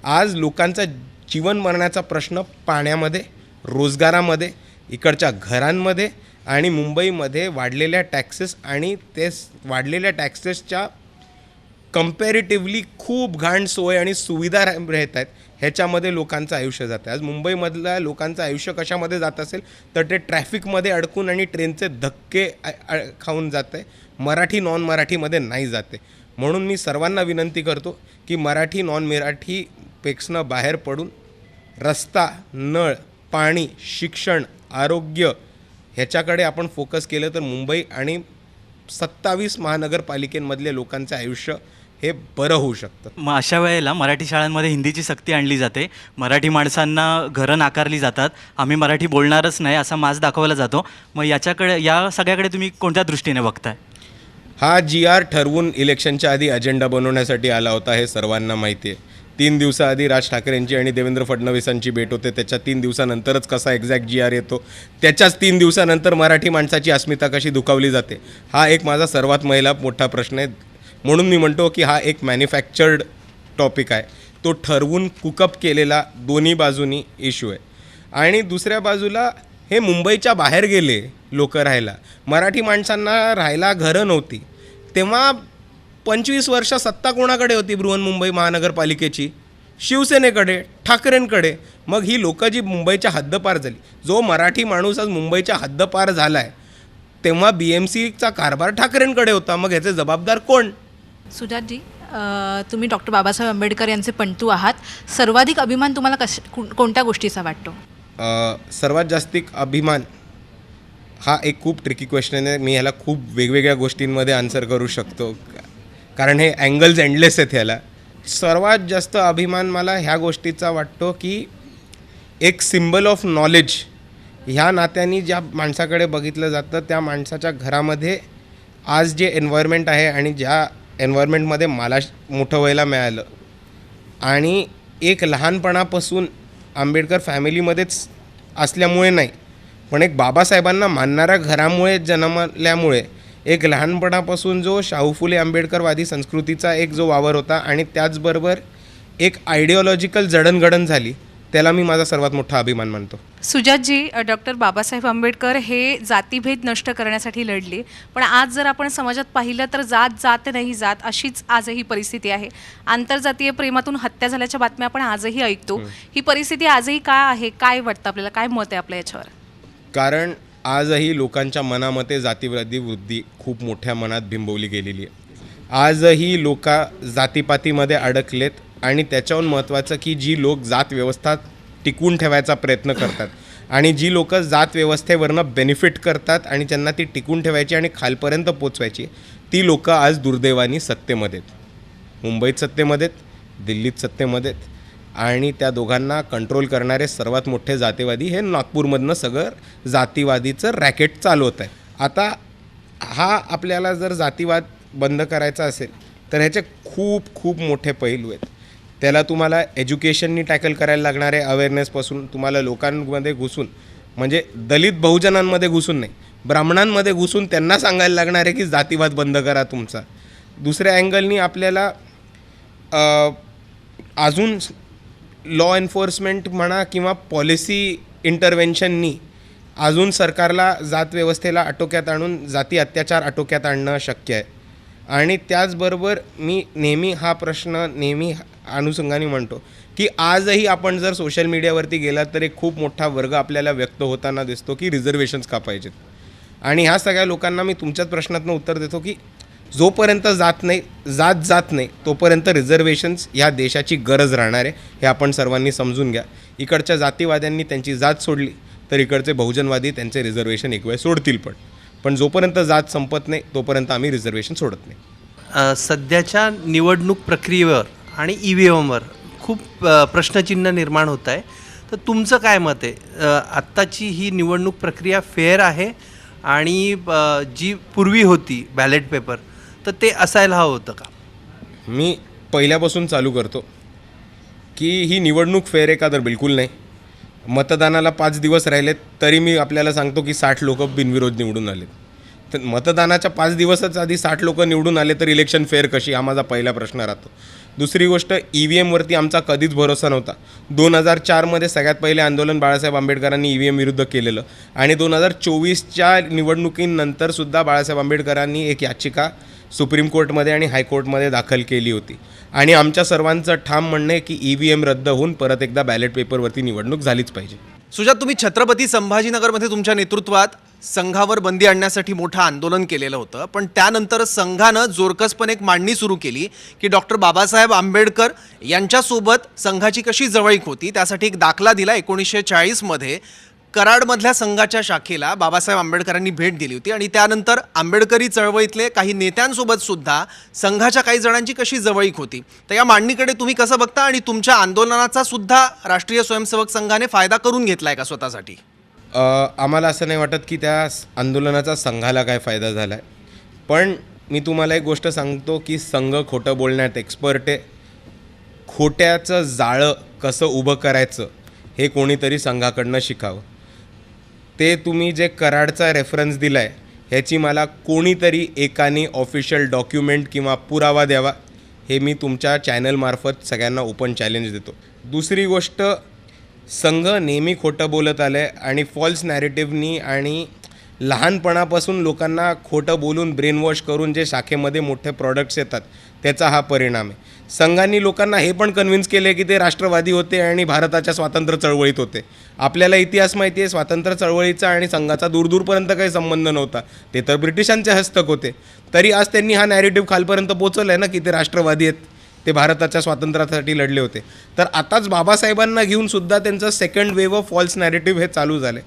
आज लोकांचा जीवन मरणाचा प्रश्न पाण्यामध्ये, रोजगारामध्ये, इकडच्या घरांमध्ये आणि मुंबईमध्ये वाढलेल्या टॅक्सेस आणि ते वाढलेल्या टॅक्सेसच्या कम्पॅरेटिव्हली खूप घाण सोय आणि सुविधा राहत आहेत ह्याच्यामध्ये लोकांचं आयुष्य जातं. आज मुंबईमधल्या लोकांचं आयुष्य कशामध्ये जात असेल तर ते ट्रॅफिकमध्ये अडकून आणि ट्रेनचे धक्के खाऊन जातं आहे. मराठी नॉन मराठीमध्ये नाही जाते. म्हणून मी सर्वांना विनंती करतो की मराठी नॉन मराठीपेक्षानं बाहेर पडून रस्ता, नळ, पाणी, शिक्षण, आरोग्य ह्याच्याकडे आपण फोकस केलं तर मुंबई आणि 27 महानगरपालिकेमधले लोकांचं आयुष्य हे बरं होऊ शकतं. मग अशा वेळेला मराठी शाळांमध्ये हिंदीची सक्ती आणली जाते, मराठी माणसांना घरं नाकारली जातात, आम्ही मराठी बोलणारच नाही असा माज दाखवला जातो. मग या सगळ्याकडे तुम्ही कोणत्या दृष्टीने बघताय? हा GR ठरवून इलेक्शनच्या आधी अजेंडा बनवण्यासाठी आला होता हे सर्वांना माहिती आहे. 3 दिवसाआधी राज ठाकरेंची आणि देवेंद्र फडणवीसांची भेट होते. त्याच्या 3 दिवसानंतरच कसा एक्झॅक्ट GR येतो, त्याच्याच 3 दिवसानंतर मराठी माणसाची अस्मिता कशी दुखावली जाते, हा एक माझा सर्वात मोठा प्रश्न आहे. म्हणून मी म्हणतो की हा एक मॅन्युफॅक्चर्ड टॉपिक आहे. तो ठरवून कुकअप केलेला दोन्ही बाजूनी इश्यू आहे. आणि दुसऱ्या बाजूला हे मुंबईच्या बाहेर गेले लोक राहायला, मराठी माणसांना राहायला घरं नव्हती. तेव्हा 25 वर्ष सत्ता कोणाकडे होती बृहन्मुंबई महानगरपालिकेची? शिवसेनेकडे, ठाकरेंकडे. मग ही लोकं जी मुंबईच्या हद्दपार झाली, जो मराठी माणूस आज मुंबईच्या हद्दपार झाला आहे तेव्हा BMCचा कारभार ठाकरेंकडे होता. मग ह्याचे जबाबदार कोण? सुजातजी, तुम्ही डॉक्टर बाबासाहेब आंबेडकर यांचे पणतू आहात. सर्वाधिक अभिमान तुम्हाला कोणत्या गोष्टीचा वाटतो? सर्वात जास्तिक अभिमान हा एक खूप ट्रिकी क्वेश्चन आहे. मी ह्याला खूप वेगवेगळ्या गोष्टींमध्ये आन्सर करू शकतो कारण हे अँगल्स एंडलेस आहेत ह्याला. सर्वात जास्त अभिमान मला ह्या गोष्टीचा वाटतो की एक सिम्बल ऑफ नॉलेज ह्या नात्याने ज्या माणसाकडे बघितलं जातं त्या माणसाच्या घरामध्ये आज जे एन्व्हायरमेंट आहे आणि ज्या एन्व्हायरमेंटमध्ये मला मोठं व्हायला मिळालं आणि एक लहानपणापासून आंबेडकर फॅमिलीमध्येच असल्यामुळे नाही पण एक बाबासाहेबांना मानणाऱ्या घरामुळे जन्मल्यामुळे एक लहानपणापासून जो शाहू फुले आंबेडकरवादी संस्कृतीचा एक जो वावर होता आणि त्याचबरोबर एक आयडिओलॉजिकल जडणघडण झाली त्याला मी माझा सर्वात मोठा अभिमान मानतो. सुजातजी, डॉक्टर बाबासाहेब आंबेडकर हे जातीभेद नष्ट करण्यासाठी लढले, पण आज जर आपण समाजात पाहिलं तर जात नाही जात अशीच आजही परिस्थिती आहे. आंतरजातीय प्रेमातून हत्या झाल्याच्या बातम्या आपण आजही ऐकतो. ही परिस्थिती आजही काय आहे? काय वाटतं आपल्याला? काय मत आहे आपलं याच्यावर? कारण आजही लोकांच्या मनामध्ये जातीवादी वृत्ती खूप मोठ्या मनात बिंबवली गेलेली आहे. आजही लोक जातीपातीमध्ये अडकलेत आणि त्याच्याहून महत्त्वाचं की जी लोक जात व्यवस्था टिकवून ठेवायचा प्रयत्न करतात आणि जी लोक जात व्यवस्थेवरनं बेनिफिट करतात आणि त्यांना ती टिकून ठेवायची आणि खालपर्यंत पोचवायची ती लोकं आज दुर्दैवानी सत्तेमध्ये आहेत. मुंबईत सत्तेमध्ये आहेत, दिल्लीत सत्तेमध्ये आहेत आणि त्या दोघांना कंट्रोल करणारे सर्वात मोठे जातीवादी हे नागपूरमधनं सगळं जातीवादीचं रॅकेट चालवत आहे. आता हा आपल्याला जर जातीवाद बंद करायचा असेल तर ह्याचे खूप खूप मोठे पैलू आहेत. त्याला तुम्हाला एज्युकेशननी टॅकल करायला लागणार आहे. अवेअरनेसपासून तुम्हाला लोकांमध्ये घुसून म्हणजे दलित बहुजनांमध्ये घुसून नाही, ब्राह्मणांमध्ये घुसून त्यांना सांगायला लागणार आहे की जातीवाद बंद करा तुमचा. दुसऱ्या अँगलनी आपल्याला अजून लॉ एन्फोर्समेंट म्हणा किंवा पॉलिसी इंटरव्हेन्शननी अजून सरकारला जात व्यवस्थेला आटोक्यात आणून जाती अत्याचार आटोक्यात आणणं शक्य आहे. आणि त्याचबरोबर मी नेहमी हा प्रश्न नेहमी अनुषंगाने म्हणतो की आजही आपण जर सोशल मीडियावरती गेलात तर एक खूप मोठा वर्ग आपल्याला व्यक्त होताना दिसतो की रिझर्वेशन्स का पाहिजेत. आणि ह्या सगळ्या लोकांना मी तुमच्याच प्रश्नातनं उत्तर देतो की जोपर्यंत जात नाही तोपर्यंत रिझर्वेशन्स ह्या देशाची गरज राहणार आहे, हे आपण सर्वांनी समजून घ्या. इकडच्या जातीवाद्यांनी त्यांची जात सोडली तर इकडचे बहुजनवादी त्यांचे रिझर्वेशन एक वेळ सोडतील, पण जोपर्यंत जात संपत नाही तोपर्यंत आम्ही रिझर्वेशन सोडत नाही. सध्याच्या निवडणूक प्रक्रियेवर आणि EVMवर खूप प्रश्नचिन्ह निर्माण होत आहे. तर तुमचं काय मत आहे? आत्ताची ही निवडणूक प्रक्रिया फेअर आहे आणि जी पूर्वी होती बॅलेट पेपर तर ते असायला हवं होतं का? मी पहिल्यापासून चालू करतो की ही निवडणूक फेअर आहे का, तर बिलकुल नाही. मतदानाला 5 दिवस राहिलेत तरी मी आपल्याला सांगतो की 60 लोक बिनविरोध निवडून आलेत. तर मतदानाच्या 5 दिवसच आधी 60 लोक निवडून आले तर इलेक्शन फेअर कशी, हा माझा पहिला प्रश्न राहतो. दुसरी गोष्ट, EVMवरती आमचा कधीच भरोसा नव्हता. 2004मध्ये सगळ्यात पहिले आंदोलन बाळासाहेब आंबेडकरांनी EVM विरुद्ध केलेलं आणि 2024च्या निवडणुकीनंतरसुद्धा बाळासाहेब आंबेडकरांनी एक याचिका सुप्रीम कोर्टमध्ये आणि हायकोर्टमध्ये दाखल केली होती आणि आमच्या सर्वांचं ठाम म्हणणं आहे की EVM रद्द होऊन परत एकदा बॅलेट पेपरवरती निवडणूक झालीच पाहिजे. सुजात, तुम्ही छत्रपती संभाजीनगरमध्ये तुमच्या नेतृत्वात संघावर बंदी आणण्यासाठी मोठं आंदोलन केलेलं होतं, पण त्यानंतर संघानं जोरकसपणे एक मांडणी सुरू केली की डॉक्टर बाबासाहेब आंबेडकर यांच्यासोबत संघाची कशी जवळीक होती त्यासाठी एक दाखला दिला. 1940मध्ये कराडमधल्या संघाच्या शाखेला बाबासाहेब आंबेडकरांनी भेट दिली होती आणि त्यानंतर आंबेडकरी चळवळीतले काही नेत्यांसोबत सुद्धा संघाच्या काही जणांची कशी जवळीक होती. तर या मांडणीकडे तुम्ही कसं बघता आणि तुमच्या आंदोलनाचा सुद्धा राष्ट्रीय स्वयंसेवक संघाने फायदा करून घेतला आहे का स्वतःसाठी? आम्हाला असं नाही वाटत की त्या आंदोलनाचा संघाला काय फायदा झाला आहे, पण मी तुम्हाला एक गोष्ट सांगतो की संघ खोटं बोलण्यात एक्सपर्ट आहे. खोट्याचं जाळं कसं उभं करायचं हे कोणीतरी संघाकडनं शिकावं. ते तुम्ही जे कराडचा रेफरन्स दिला आहे ह्याची मला कोणीतरी एकाने ऑफिशियल डॉक्युमेंट किंवा पुरावा द्यावा, हे मी तुमच्या चॅनलमार्फत सगळ्यांना ओपन चॅलेंज देतो. दुसरी गोष्ट, संघ नेहमी खोटं बोलत आलं आहे आणि फॉल्स नॅरेटिव्हनी आणि लहानपणापासून लोकांना खोटं बोलून ब्रेनवॉश करून जे शाखेमध्ये मोठे प्रॉडक्ट्स येतात त्याचा हा परिणाम आहे. संघांनी लोकांना हे पण कन्व्हिन्स केले की ते राष्ट्रवादी होते आणि भारताच्या स्वातंत्र्य चळवळीत होते. आपल्याला इतिहास माहिती आहे, स्वातंत्र्य चळवळीचा आणि संघाचा दूरदूरपर्यंत काही संबंध नव्हता, ते तर ब्रिटिशांचे हस्तक होते. तरी आज त्यांनी हा नॅरेटिव्ह खालपर्यंत पोचवला आहे ना की ते राष्ट्रवादी आहेत, ते भारताच्या स्वातंत्र्यासाठी लढले होते. तर आताच बाबासाहेबांना घेऊन सुद्धा त्यांचं second wave of false narrative हे चालू झाले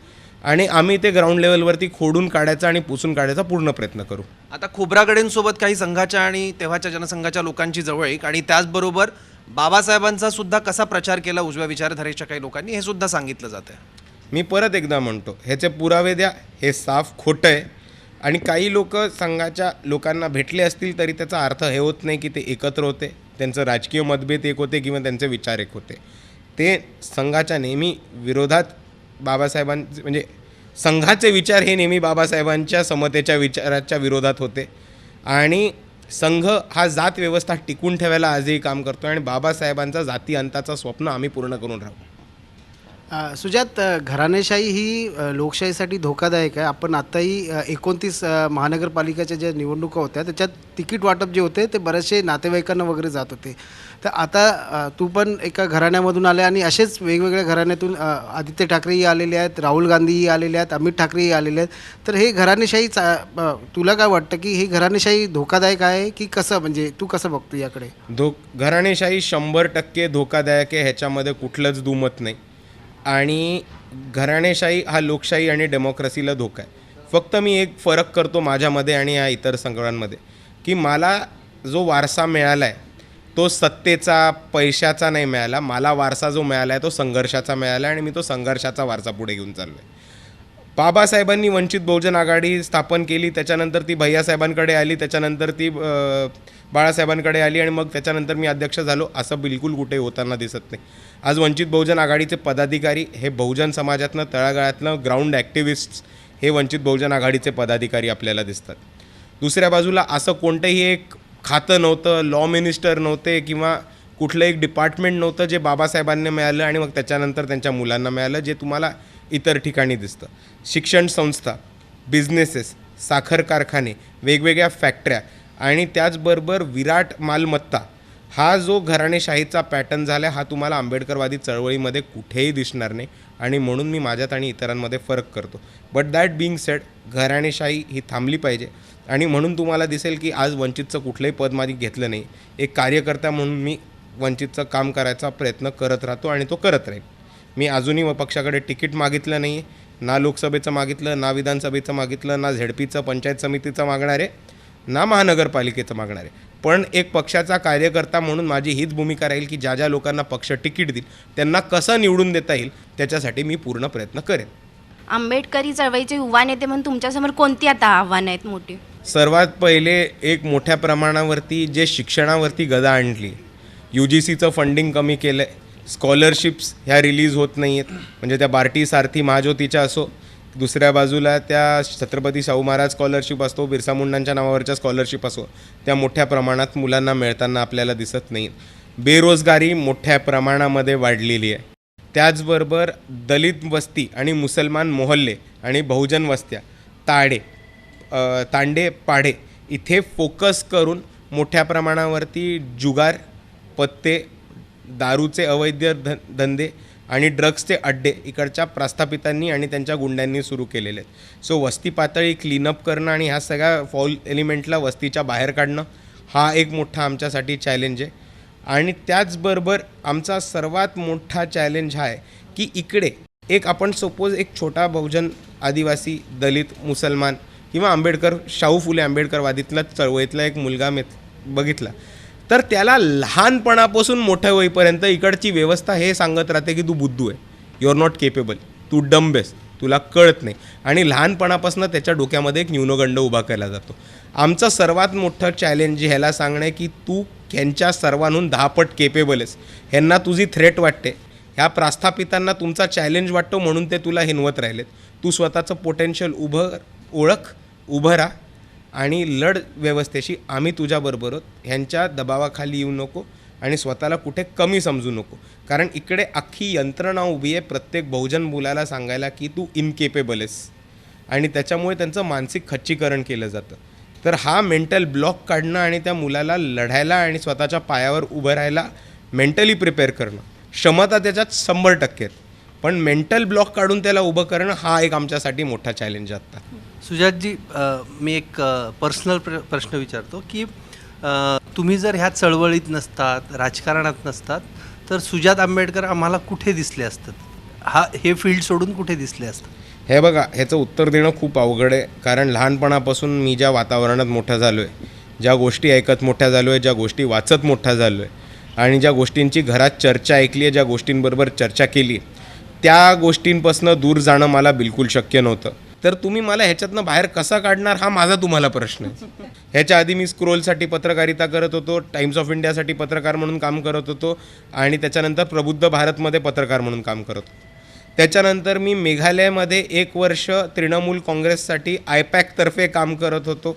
आणि आम्ही ते ग्राउंड लेवलवरती खोडून काढायचा आणि पुसून काढायचा पूर्ण प्रयत्न करू. आता खोब्रागडेंसोबत काही संघाच्या आणि तेव्हाच्या जनसंघाच्या लोकांची जवळीक आणि त्याचबरोबर बाबासाहेबांचा सुद्धा कसा प्रचार केला उजव्या विचारधारेच्या काही लोकांनी हे सुद्धा सांगितलं जातं. मी परत एकदा म्हणतो, ह्याचे पुरावे द्या, हे साफ खोटं आहे. आणि काही लोक संघाच्या लोकांना भेटले असतील तरी त्याचा अर्थ हे होत नाही की ते एकत्र होते, त्यांचं राजकीय मतभेद एक होते किंवा त्यांचे विचार एक होते. ते संघाच्या नेहमी विरोधात बाबासाहेबांचे म्हणजे संघाचे विचार हे नेहमी बाबासाहेबांच्या समतेच्या विचाराच्या विरोधात होते आणि संघ हा जात व्यवस्था टिकून ठेवायला आजही काम करतो आणि बाबासाहेबांचा जाती अंताचं स्वप्न आम्ही पूर्ण करून राहू. सुजात, घराणेशाही ही लोकशाहीसाठी धोकादायक आहे. आपण आत्ताही 29 महानगरपालिकेच्या ज्या निवडणुका होत्या त्याच्यात तिकीट वाटप जे होते ते बरेचसे नातेवाईकांना वगैरे जात होते. तर आता तू पण एका घराण्यामधून आले आणि असेच वेगवेगळ्या घराण्यातून आदित्य ठाकरेही आलेले आहेत, राहुल गांधीही आलेले आहेत, अमित ठाकरेही आलेले आहेत. तर हे घराणेशाही तुला काय वाटतं की ही घराणेशाही धोकादायक आहे की कसं, म्हणजे तू कसं बघतो याकडे? घराणेशाही 100% धोकादायक आहे, ह्याच्यामध्ये कुठलंच दुमत नाही. आणि घराणेशाही हा लोकशाही आणि डेमोक्रेसीला धोका आहे. फक्त मी एक फरक करतो माझ्यामध्ये आणि या इतर संघांमध्ये की मला जो वारसा मिळाला आहे तो सत्तेचा पैशाचा नाही मिळाला. मला वारसा जो मिळाला आहे तो संघर्षाचा मिळाला आहे आणि मी तो संघर्षाचा वारसा पुढे घेऊन चाललो आहे. बाबासाहेबांनी वंचित बहुजन आघाडी स्थापन केली, त्याच्यानंतर ती भैयासाहेबांकडे आली, त्याच्यानंतर ती बाळासाहेबांकडे आली आणि मग त्याच्यानंतर मी अध्यक्ष झालो, असं बिलकुल कुठे होताना दिसत नाही. आज वंचित बहुजन आघाडीचे पदाधिकारी हे बहुजन समाजातनं तळागाळातनं ग्राउंड ॲक्टिव्हिस्ट्स हे वंचित बहुजन आघाडीचे पदाधिकारी आपल्याला दिसतात. दुसऱ्या बाजूला असं कोणतंही एक खातं नव्हतं, लॉ मिनिस्टर नव्हते किंवा कुठलं एक डिपार्टमेंट नव्हतं जे बाबासाहेबांना मिळालं आणि मग त्याच्यानंतर त्यांच्या मुलांना मिळालं, जे तुम्हाला इतर ठिकाणी दिसतं. शिक्षण संस्था, बिझनेसेस, साखर कारखाने, वेगवेगळ्या फॅक्टऱ्या आणि त्याचबरोबर विराट मालमत्ता, हा जो घराणेशाहीचा पॅटर्न झाला हा तुम्हाला आंबेडकरवादी चळवळीमध्ये कुठेही दिसणार नाही आणि म्हणून मी माझ्यात आणि इतरांमध्ये फरक करतो. बट दॅट बिंग सेड, घराणेशाही ही थांबली पाहिजे. आणि म्हणून तुम्हाला दिसेल की आज वंचितचं कुठलंही पद माझी घेतलं नाही. एक कार्यकर्ता म्हणून मी वंचितचं काम करायचा प्रयत्न करत राहतो आणि तो करत राहील. मी अजूनही पक्षाकडे तिकीट मागितलं नाही, ना लोकसभेचं मागितलं, ना विधानसभेचं मागितलं, ना झेडपीचं पंचायत समितीचं मागणार आहे, ना महानगरपालिकेचं मागणार आहे. पण एक पक्षाचा कार्यकर्ता म्हणून माझी हीच भूमिका राहील की ज्या ज्या लोकांना पक्ष तिकीट देईल त्यांना कसं निवडून देता येईल त्याच्यासाठी मी पूर्ण प्रयत्न करेन. आंबेडकरी चळवळीचे युवा नेते म्हणून तुमच्यासमोर कोणती आता आव्हानं आहेत मोठी? सर्वात पहिले एक मोठ्या प्रमाणावरती जे शिक्षणावरती गदा आणली, UGCचं फंडिंग कमी केलं आहे, स्कॉलरशिप्स ह्या रिलीज होत नाही आहेत, म्हणजे त्या बार्टी सारथी महाज्योतीच्या असो, दुसऱ्या बाजूला त्या छत्रपती शाहू महाराज स्कॉलरशिप असतो, बिरसा मुंडांच्या नावावरच्या स्कॉलरशिप असो, त्या मोठ्या प्रमाणात मुलांना मिळताना आपल्याला दिसत नाहीत. बेरोजगारी मोठ्या प्रमाणामध्ये वाढलेली आहे. त्याचबरोबर दलित वस्ती आणि मुसलमान मोहल्ले आणि बहुजन वस्त्या तांडे पाढे इथे फोकस करून मोठ्या प्रमाणावरती जुगार, पत्ते, दारूचे अवैध धंदे आणि ड्रग्सचे अड्डे इकडच्या प्रस्थापितांनी आणि त्यांच्या गुंड्यांनी सुरू केलेले आहेत. सो वस्ती पातळी क्लीनअप करणं आणि ह्या सगळ्या फॉल एलिमेंटला वस्तीच्या बाहेर काढणं हा एक मोठा आमच्यासाठी चॅलेंज आहे. आणि त्याचबरोबर आमचा सर्वात मोठा चॅलेंज हा आहे की इकडे एक आपण सपोज एक छोटा बहुजन आदिवासी दलित मुसलमान किंवा आंबेडकर शाहू फुले आंबेडकरवादीतला चळवळीतला एक मुलगा बघितला तर त्याला लहानपणापासून मोठं होईपर्यंत इकडची व्यवस्था हे सांगत राहते की तू बुद्धू आहे, यू आर नॉट केपेबल, तू डंब आहेस, तुला कळत नाही, आणि लहानपणापासून त्याच्या डोक्यामध्ये एक न्यूनगंड उभा केला जातो. आमचं सर्वात मोठं चॅलेंज ह्याला सांगणं आहे की तू ह्यांच्या सर्वांहून 10 पट केपेबल आहेस, ह्यांना तुझी थ्रेट वाटते, ह्या प्रस्थापितांना तुमचा चॅलेंज वाटतो म्हणून ते तुला हिनवत राहिलेत. तू स्वतःचं पोटेन्शियल ओळख, उभं राहा आणि लढ व्यवस्थेशी. आम्ही तुझ्याबरोबर आहोत. ह्यांच्या दबावाखाली येऊ नको आणि स्वतःला कुठे कमी समजू नको, कारण इकडे अख्खी यंत्रणा उभी आहे प्रत्येक बहुजन मुलाला सांगायला की तू इनकेपेबल आहेस, आणि त्याच्यामुळे त्यांचं मानसिक खच्चीकरण केलं जातं. तर हा मेंटल ब्लॉक काढणं आणि त्या मुलाला लढायला आणि स्वतःच्या पायावर उभं राहायला मेंटली प्रिपेअर करणं, क्षमता त्याच्यात 100% आहेत, पण मेंटल ब्लॉक काढून त्याला उभं करणं हा एक आमच्यासाठी मोठा चॅलेंज आहे आत्ता. सुजातजी, मी एक पर्सनल प्रश्न विचारतो की तुम्ही जर ह्या चळवळीत नसतात, राजकारणात नसतात, तर सुजात आंबेडकर आम्हाला कुठे दिसले असतात? हे फील्ड सोडून कुठे दिसले असतात? हे बघा, ह्याचं उत्तर देणं खूप अवघड आहे, कारण लहानपणापासून मी ज्या वातावरणात मोठा झालो आहे, ज्या गोष्टी ऐकत मोठा झालो आहे, ज्या गोष्टी वाचत मोठा झालो आहे आणि ज्या गोष्टींची घरात चर्चा ऐकली आहे, ज्या गोष्टींबरोबर चर्चा केली, त्या गोष्टींपासून दूर जाणं मला बिलकुल शक्य नव्हतं. तर तुम्ही मला ह्याच्यातनं बाहेर कसा काढणार हा माझा तुम्हाला प्रश्न आहे. ह्याच्या आधी मी स्क्रोलसाठी पत्रकारिता करत होतो, टाइम्स ऑफ इंडियासाठी पत्रकार म्हणून काम करत होतो आणि त्याच्यानंतर प्रबुद्ध भारतमध्ये पत्रकार म्हणून काम करत होतो. त्याच्यानंतर मी मेघालयमध्ये 1 वर्ष तृणमूल काँग्रेससाठी आयपॅकतर्फे काम करत होतो.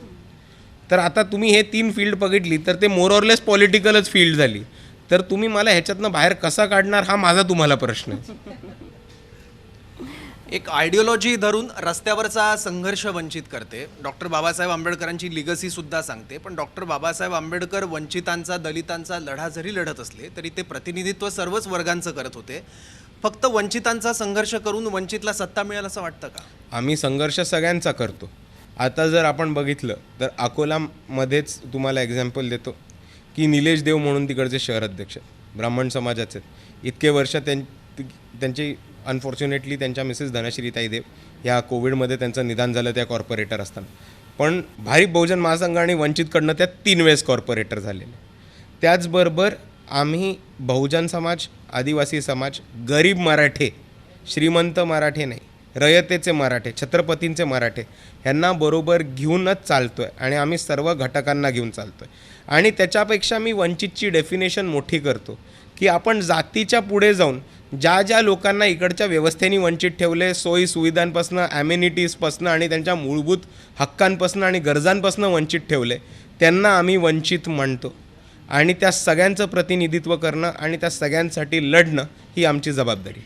तर आता तुम्ही हे 3 फील्ड बघितली तर ते मोर ऑर लेस पॉलिटिकलच फील्ड झाली. तर तुम्ही मला ह्याच्यातनं बाहेर कसा काढणार हा माझा तुम्हाला प्रश्न आहे. एक आयडिओलॉजी धरून रस्त्यावरचा संघर्ष वंचित करते. डॉक्टर बाबासाहेब आंबेडकरांची लिगसी सुद्धा सांगते. पण डॉक्टर बाबासाहेब आंबेडकर वंचितांचा, दलितांचा लढा जरी लढत असले तरी ते प्रतिनिधित्व सर्वच वर्गांचं करत होते. फक्त वंचितांचा संघर्ष करून वंचितला सत्ता मिळेल असं वाटतं का? आम्ही संघर्ष सगळ्यांचा करतो. आता जर आपण बघितलं तर अकोलामध्येच तुम्हाला एक्झाम्पल देतो की निलेश देव म्हणून तिकडचे शहर अध्यक्ष ब्राह्मण समाजाचे, इतके वर्ष त्यांची अनफॉर्च्युनेटली त्यांच्या मिसेस धनश्रीताई देव ह्या कोविडमध्ये त्यांचं निदान झालं त्या कॉर्पोरेटर असताना, पण भारिप बहुजन महासंघ आणि वंचितकडनं त्या 3 वेळेस कॉर्पोरेटर झालेले. त्याचबरोबर आम्ही बहुजन समाज, आदिवासी समाज, गरीब मराठे, श्रीमंत मराठे नाही, रयतेचे मराठे, छत्रपतींचे मराठे ह्यांना बरोबर घेऊनच चालतो आहे आणि आम्ही सर्व घटकांना घेऊन चालतो आहे. आणि त्याच्यापेक्षा मी वंचितची डेफिनेशन मोठी करतो की आपण जातीच्या पुढे जाऊन ज्या ज्या लोकांना इकडच्या व्यवस्थेने वंचित ठेवले, सोयी सुविधांपासून, ॲम्युनिटीजपासून आणि त्यांच्या मूलभूत हक्कांपासून आणि गरजांपासून वंचित ठेवले, त्यांना आम्ही वंचित म्हणतो. आणि त्या सगळ्यांचं प्रतिनिधित्व करणं आणि त्या सगळ्यांसाठी लढणं ही आमची जबाबदारी.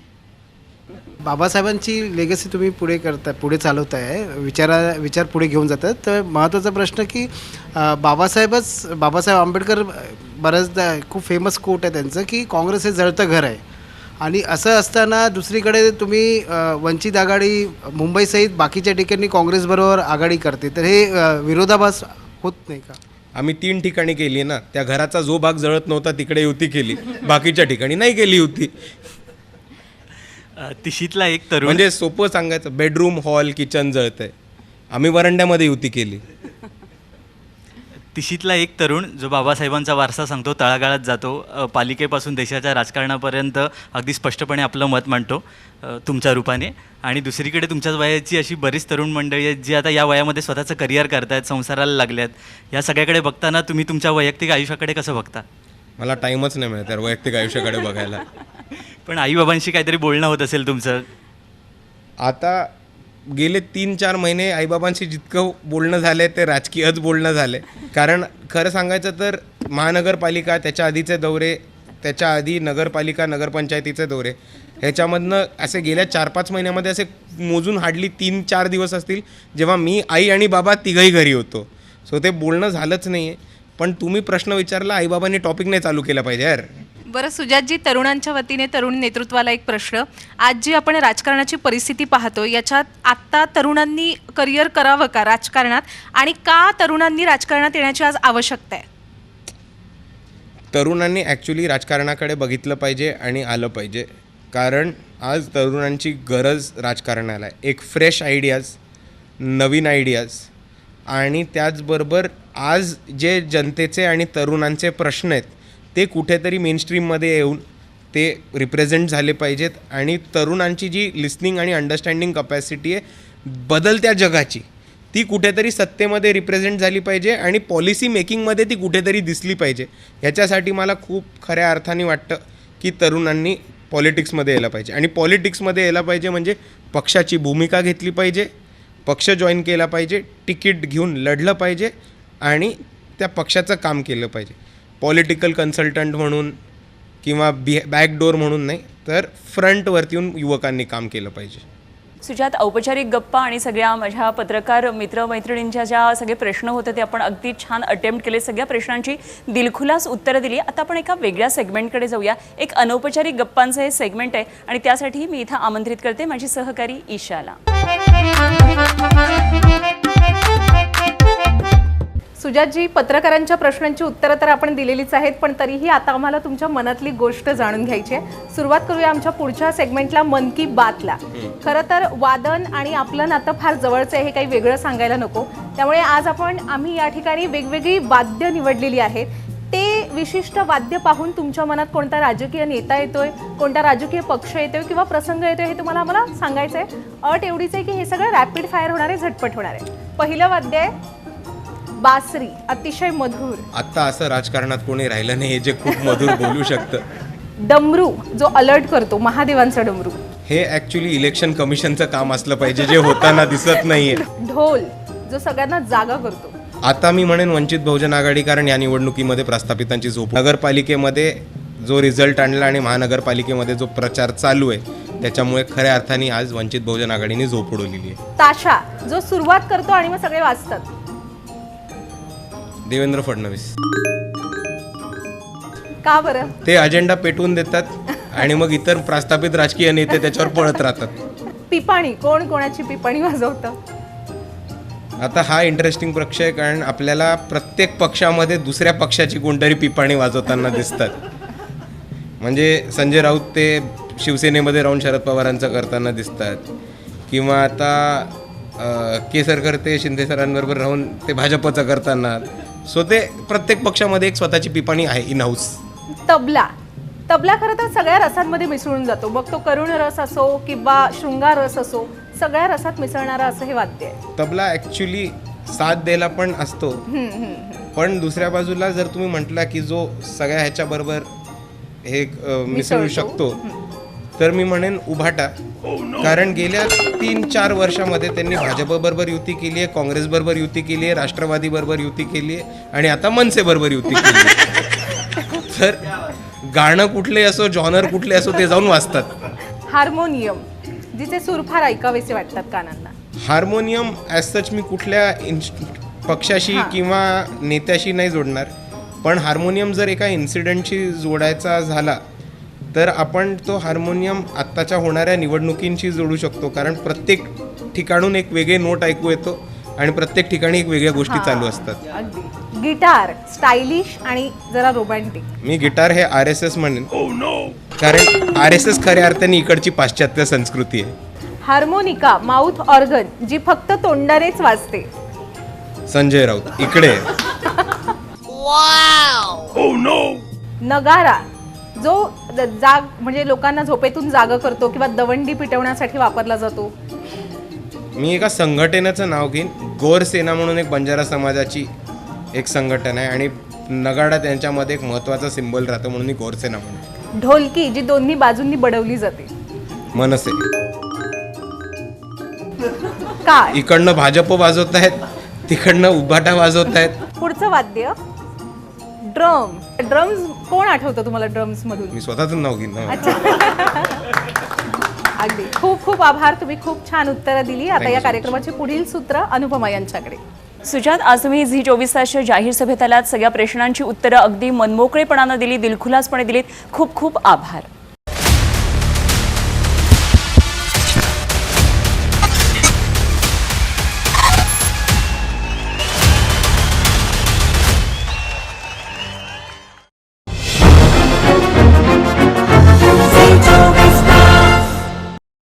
बाबासाहेबांची लेगसी तुम्ही पुढे चालवताय, विचार पुढे घेऊन जातात. तर महत्त्वाचा प्रश्न की बाबासाहेब आंबेडकर बऱ्याचदा खूप फेमस कोट आहे त्यांचं की काँग्रेस हे जळतं घर आहे. आणि असं असताना दुसरीकडे तुम्ही वंचित आघाडी मुंबईसहित बाकीच्या ठिकाणी काँग्रेसबरोबर आघाडी करते, तर हे विरोधाभास होत नाही का? आम्ही 3 ठिकाणी केली ना. त्या घराचा जो भाग जळत नव्हता तिकडे युती केली, बाकीच्या ठिकाणी नाही केली युती. तिशीतला एक तरुण म्हणजे सोपं सांगायचं, बेडरूम हॉल किचन जळतंय, आम्ही वरंड्यामध्ये युती केली. तिशीतला एक तरुण जो बाबासाहेबांचा वारसा सांगतो, तळागाळात जातो, पालिकेपासून देशाच्या राजकारणापर्यंत अगदी स्पष्टपणे आपलं मत मांडतो तुमच्या रूपाने. आणि दुसरीकडे तुमच्याच वयाची अशी बरीच तरुण मंडळी आहेत जी आता या वयामध्ये स्वतःचं करिअर करतायत, संसाराला लागल्यात. या सगळ्याकडे बघताना तुम्ही तुमच्या वैयक्तिक आयुष्याकडे कसं बघता? मला टाईमच नाही मिळत यार वैयक्तिक आयुष्याकडे बघायला. पण आईबाबांशी काहीतरी बोलणं होत असेल तुमचं? आता गेले 3-4 महिने आईबाबांशी जितकं बोलणं झालं आहे ते राजकीयच बोलणं झालं आहे. कारण खरं सांगायचं तर महानगरपालिका, त्याच्या आधीचे दौरे, त्याच्या आधी नगरपालिका नगरपंचायतीचे दौरे, ह्याच्यामधनं असे गेल्या 4-5 महिन्यामध्ये असे मोजून हार्डली 3-4 दिवस असतील जेव्हा मी, आई आणि बाबा तिघंही घरी होतो. सो ते बोलणं झालंच नाही आहे. पण तुम्ही प्रश्न विचारला, आईबाबांनी टॉपिक नाही चालू केला पाहिजे यार. बरं सुजातजी, तरुणांच्या वतीने तरुण नेतृत्वाला एक प्रश्न. आज जी आपण राजकारणाची परिस्थिती पाहतो, याच्यात आत्ता तरुणांनी करिअर करावं का राजकारणात, आणि का तरुणांनी राजकारणात येण्याची आज आवश्यकता आहे? तरुणांनी ॲक्च्युली राजकारणाकडे बघितलं पाहिजे आणि आलं पाहिजे. कारण आज तरुणांची गरज राजकारणाला आहे. एक फ्रेश आयडियाज, नवीन आयडियाज, आणि त्याचबरोबर आज जे जनतेचे आणि तरुणांचे प्रश्न आहेत ते कुठेतरी मेनस्ट्रीममध्ये येऊन ते रिप्रेझेंट झाले पाहिजेत. आणि तरुणांची जी लिस्निंग आणि अंडरस्टँडिंग कपॅसिटी आहे बदलत्या जगाची, ती कुठेतरी सत्तेमध्ये रिप्रेझेंट झाली पाहिजे आणि पॉलिसी मेकिंगमध्ये ती कुठेतरी दिसली पाहिजे. ह्याच्यासाठी मला खूप खऱ्या अर्थाने वाटतं की तरुणांनी पॉलिटिक्समध्ये यायला पाहिजे. आणि पॉलिटिक्समध्ये यायला पाहिजे म्हणजे पक्षाची भूमिका घेतली पाहिजे, पक्ष जॉईन केला पाहिजे, तिकीट घेऊन लढलं पाहिजे आणि त्या पक्षाचं काम केलं पाहिजे. पॉलिटिकल कन्सल्टंट म्हणून किंवा बॅकडोर म्हणून नाही, तर फ्रंटवरती येऊन युवकांनी काम केलं पाहिजे. सुजात, औपचारिक गप्पा आणि सगळ्या माझ्या पत्रकार मित्रमैत्रिणींच्या ज्या सगळे प्रश्न होते ते आपण अगदी छान अटेम्प्ट केले. सगळ्या प्रश्नांची दिलखुलास उत्तरं दिली. आता आपण एका वेगळ्या सेगमेंटकडे जाऊया. एक अनौपचारिक गप्पांचं हे सेगमेंट आहे आणि त्यासाठी मी इथं आमंत्रित करते माझी सहकारी ईशाला. सुजातजी, पत्रकारांच्या प्रश्नांची उत्तरं तर आपण दिलेलीच आहेत, पण तरीही आता आम्हाला तुमच्या मनातली गोष्ट जाणून घ्यायची आहे. सुरुवात करूया आमच्या पुढच्या सेगमेंटला, मन की बातला. खरं तर वादन आणि आपलं नातं फार जवळचं आहे, हे काही वेगळं सांगायला नको. त्यामुळे आज आम्ही या ठिकाणी वेगवेगळी वाद्य निवडलेली आहेत. ते विशिष्ट वाद्य पाहून तुमच्या मनात कोणता राजकीय नेता येतोय, कोणता राजकीय पक्ष येतोय किंवा प्रसंग येतोय हे तुम्हाला आम्हाला सांगायचं आहे. अट एवढीच आहे की हे सगळं रॅपिड फायर होणार आहे, झटपट होणार आहे. पहिलं वाद्य आहे बासरी, अतिशय मधुर. आत्ता असं राजकारणात कोणी राहिलं नाही जे खूप मधुर बोलू शकतं. डमरू, जो अलर्ट करतो, महादेवांचा डमरू. हे ॲक्च्युली इलेक्शन कमिशनचं काम असलं पाहिजे, जे होताना दिसत नाहीये. ढोल, जो सगळ्यांना जागा करतो. आता मी म्हणेन वंचित बहुजन आघाडी, कारण या निवडणुकीमध्ये प्रस्थापितांची झोप. नगरपालिकेमध्ये जो रिझल्ट आणला आणि महानगरपालिकेमध्ये जो प्रचार चालू आहे त्याच्यामुळे खऱ्या अर्थाने आज वंचित बहुजन आघाडीने झोप उडवलेली आहे. ताशा, जो सुरुवात करतो आणि मग सगळे वाचतात. देवेंद्र फडणवीस. का बरं? ते अजेंडा पेटवून देतात आणि मग इतर प्रस्थापित राजकीय नेते त्याच्यावर पळत राहतात. पिपाणी, कोण कोणाची पिपाणी वाजवतं? आता हा इंटरेस्टिंग पक्ष आहे, कारण आपल्याला प्रत्येक पक्षामध्ये दुसऱ्या पक्षाची कोणतरी पिपाणी वाजवताना दिसतात. म्हणजे संजय राऊत ते शिवसेनेमध्ये राहून शरद पवारांचं करताना दिसतात, किंवा आता केसरकर ते शिंदे सरांबरोबर राहून ते भाजपचं करताना. सो ते प्रत्येक पक्षामध्ये एक स्वतःची पिपाणी आहे इन हाऊस. तबला, तबला खरं तर सगळ्या रसांमध्ये मिसळून जातो. मग तो करुण रस असो किंवा शृंगार रस असो, सगळ्या रसात मिसळणारा असं हे वाद्य आहे. तबला ॲक्च्युली साथ द्यायला पण असतो, पण दुसऱ्या बाजूला जर तुम्ही म्हटला की जो सगळ्या ह्याच्याबरोबर हे मिसळू शकतो, तर मी म्हणेन उभाटा. कारण गेल्या 3-4 वर्षामध्ये त्यांनी भाजपबरोबर युती केली आहे, काँग्रेसबरोबर युती केली आहे, राष्ट्रवादीबरोबर युती केली आहे आणि आता मनसेबरोबर युती केली आहे. तर गाणं कुठले असो, जॉनर कुठले असो, ते जाऊन वाजतात. हार्मोनियम, जिचे सूर फार ऐकावेसे वाटतात कानांना. हार्मोनियम ॲज सच मी कुठल्या पक्षाशी किंवा नेत्याशी नाही जोडणार, पण हार्मोनियम जर एका इन्सिडेंटशी जोडायचा झाला तर आपण तो हार्मोनियम आत्ताच्या होणाऱ्या निवडणुकींशी जोडू शकतो, कारण प्रत्येक ठिकाणून एक वेगळे नोट ऐकू येतो आणि प्रत्येक ठिकाणी एक वेगळ्या गोष्टी चालू असतात. अगदी गिटार स्टायलिश आणि जरा रोमॅन्टिक. मी गिटार हे RSS म्हणेन, कारण RSS खऱ्या अर्थाने इकडची पाश्चात्य संस्कृती आहे. हार्मोनिका माउथ ऑर्गन जी फक्त तोंडानेच वाजते. संजय राऊत इकडे आहे. नगारा जो जाग म्हणजे लोकांना झोपेतून जाग करतो किंवा दवंडी पिटवण्यासाठी वापरला जातो. मी एका संघटनेचं नाव घेईन. गोर सेना म्हणून एक बंजारा समाजाची एक संघटना आहे आणि नगाडा त्यांच्यामध्ये एक महत्त्वाचा सिंबल राहतो, म्हणून मी गोर सेना म्हणून. ढोलकी जी दोन्ही बाजूंनी बडवली जाते. मनसे काय इकडनं भाजप वाजवत आहेत, तिकडनं उभाटा वाजवत आहेत. पुढचं वाद्य ड्रम. ड्रम्स कोण आठवतं तुम्हाला ड्रम्स मधून? मी स्वतःचं नाव घेईन ना. अगदी खूप खूप आभार, तुम्ही खूप छान उत्तरं दिली. आता या कार्यक्रमाची पुढील सूत्र अनुपमा यांच्याकडे. सुजात, आज तुम्ही झी 24 तासच्या जाहीर सभेत आलात, सगळ्या प्रश्नांची उत्तरं अगदी मनमोकळेपणानं दिली, दिलखुलासपणे दिलीत. खूप खूप आभार.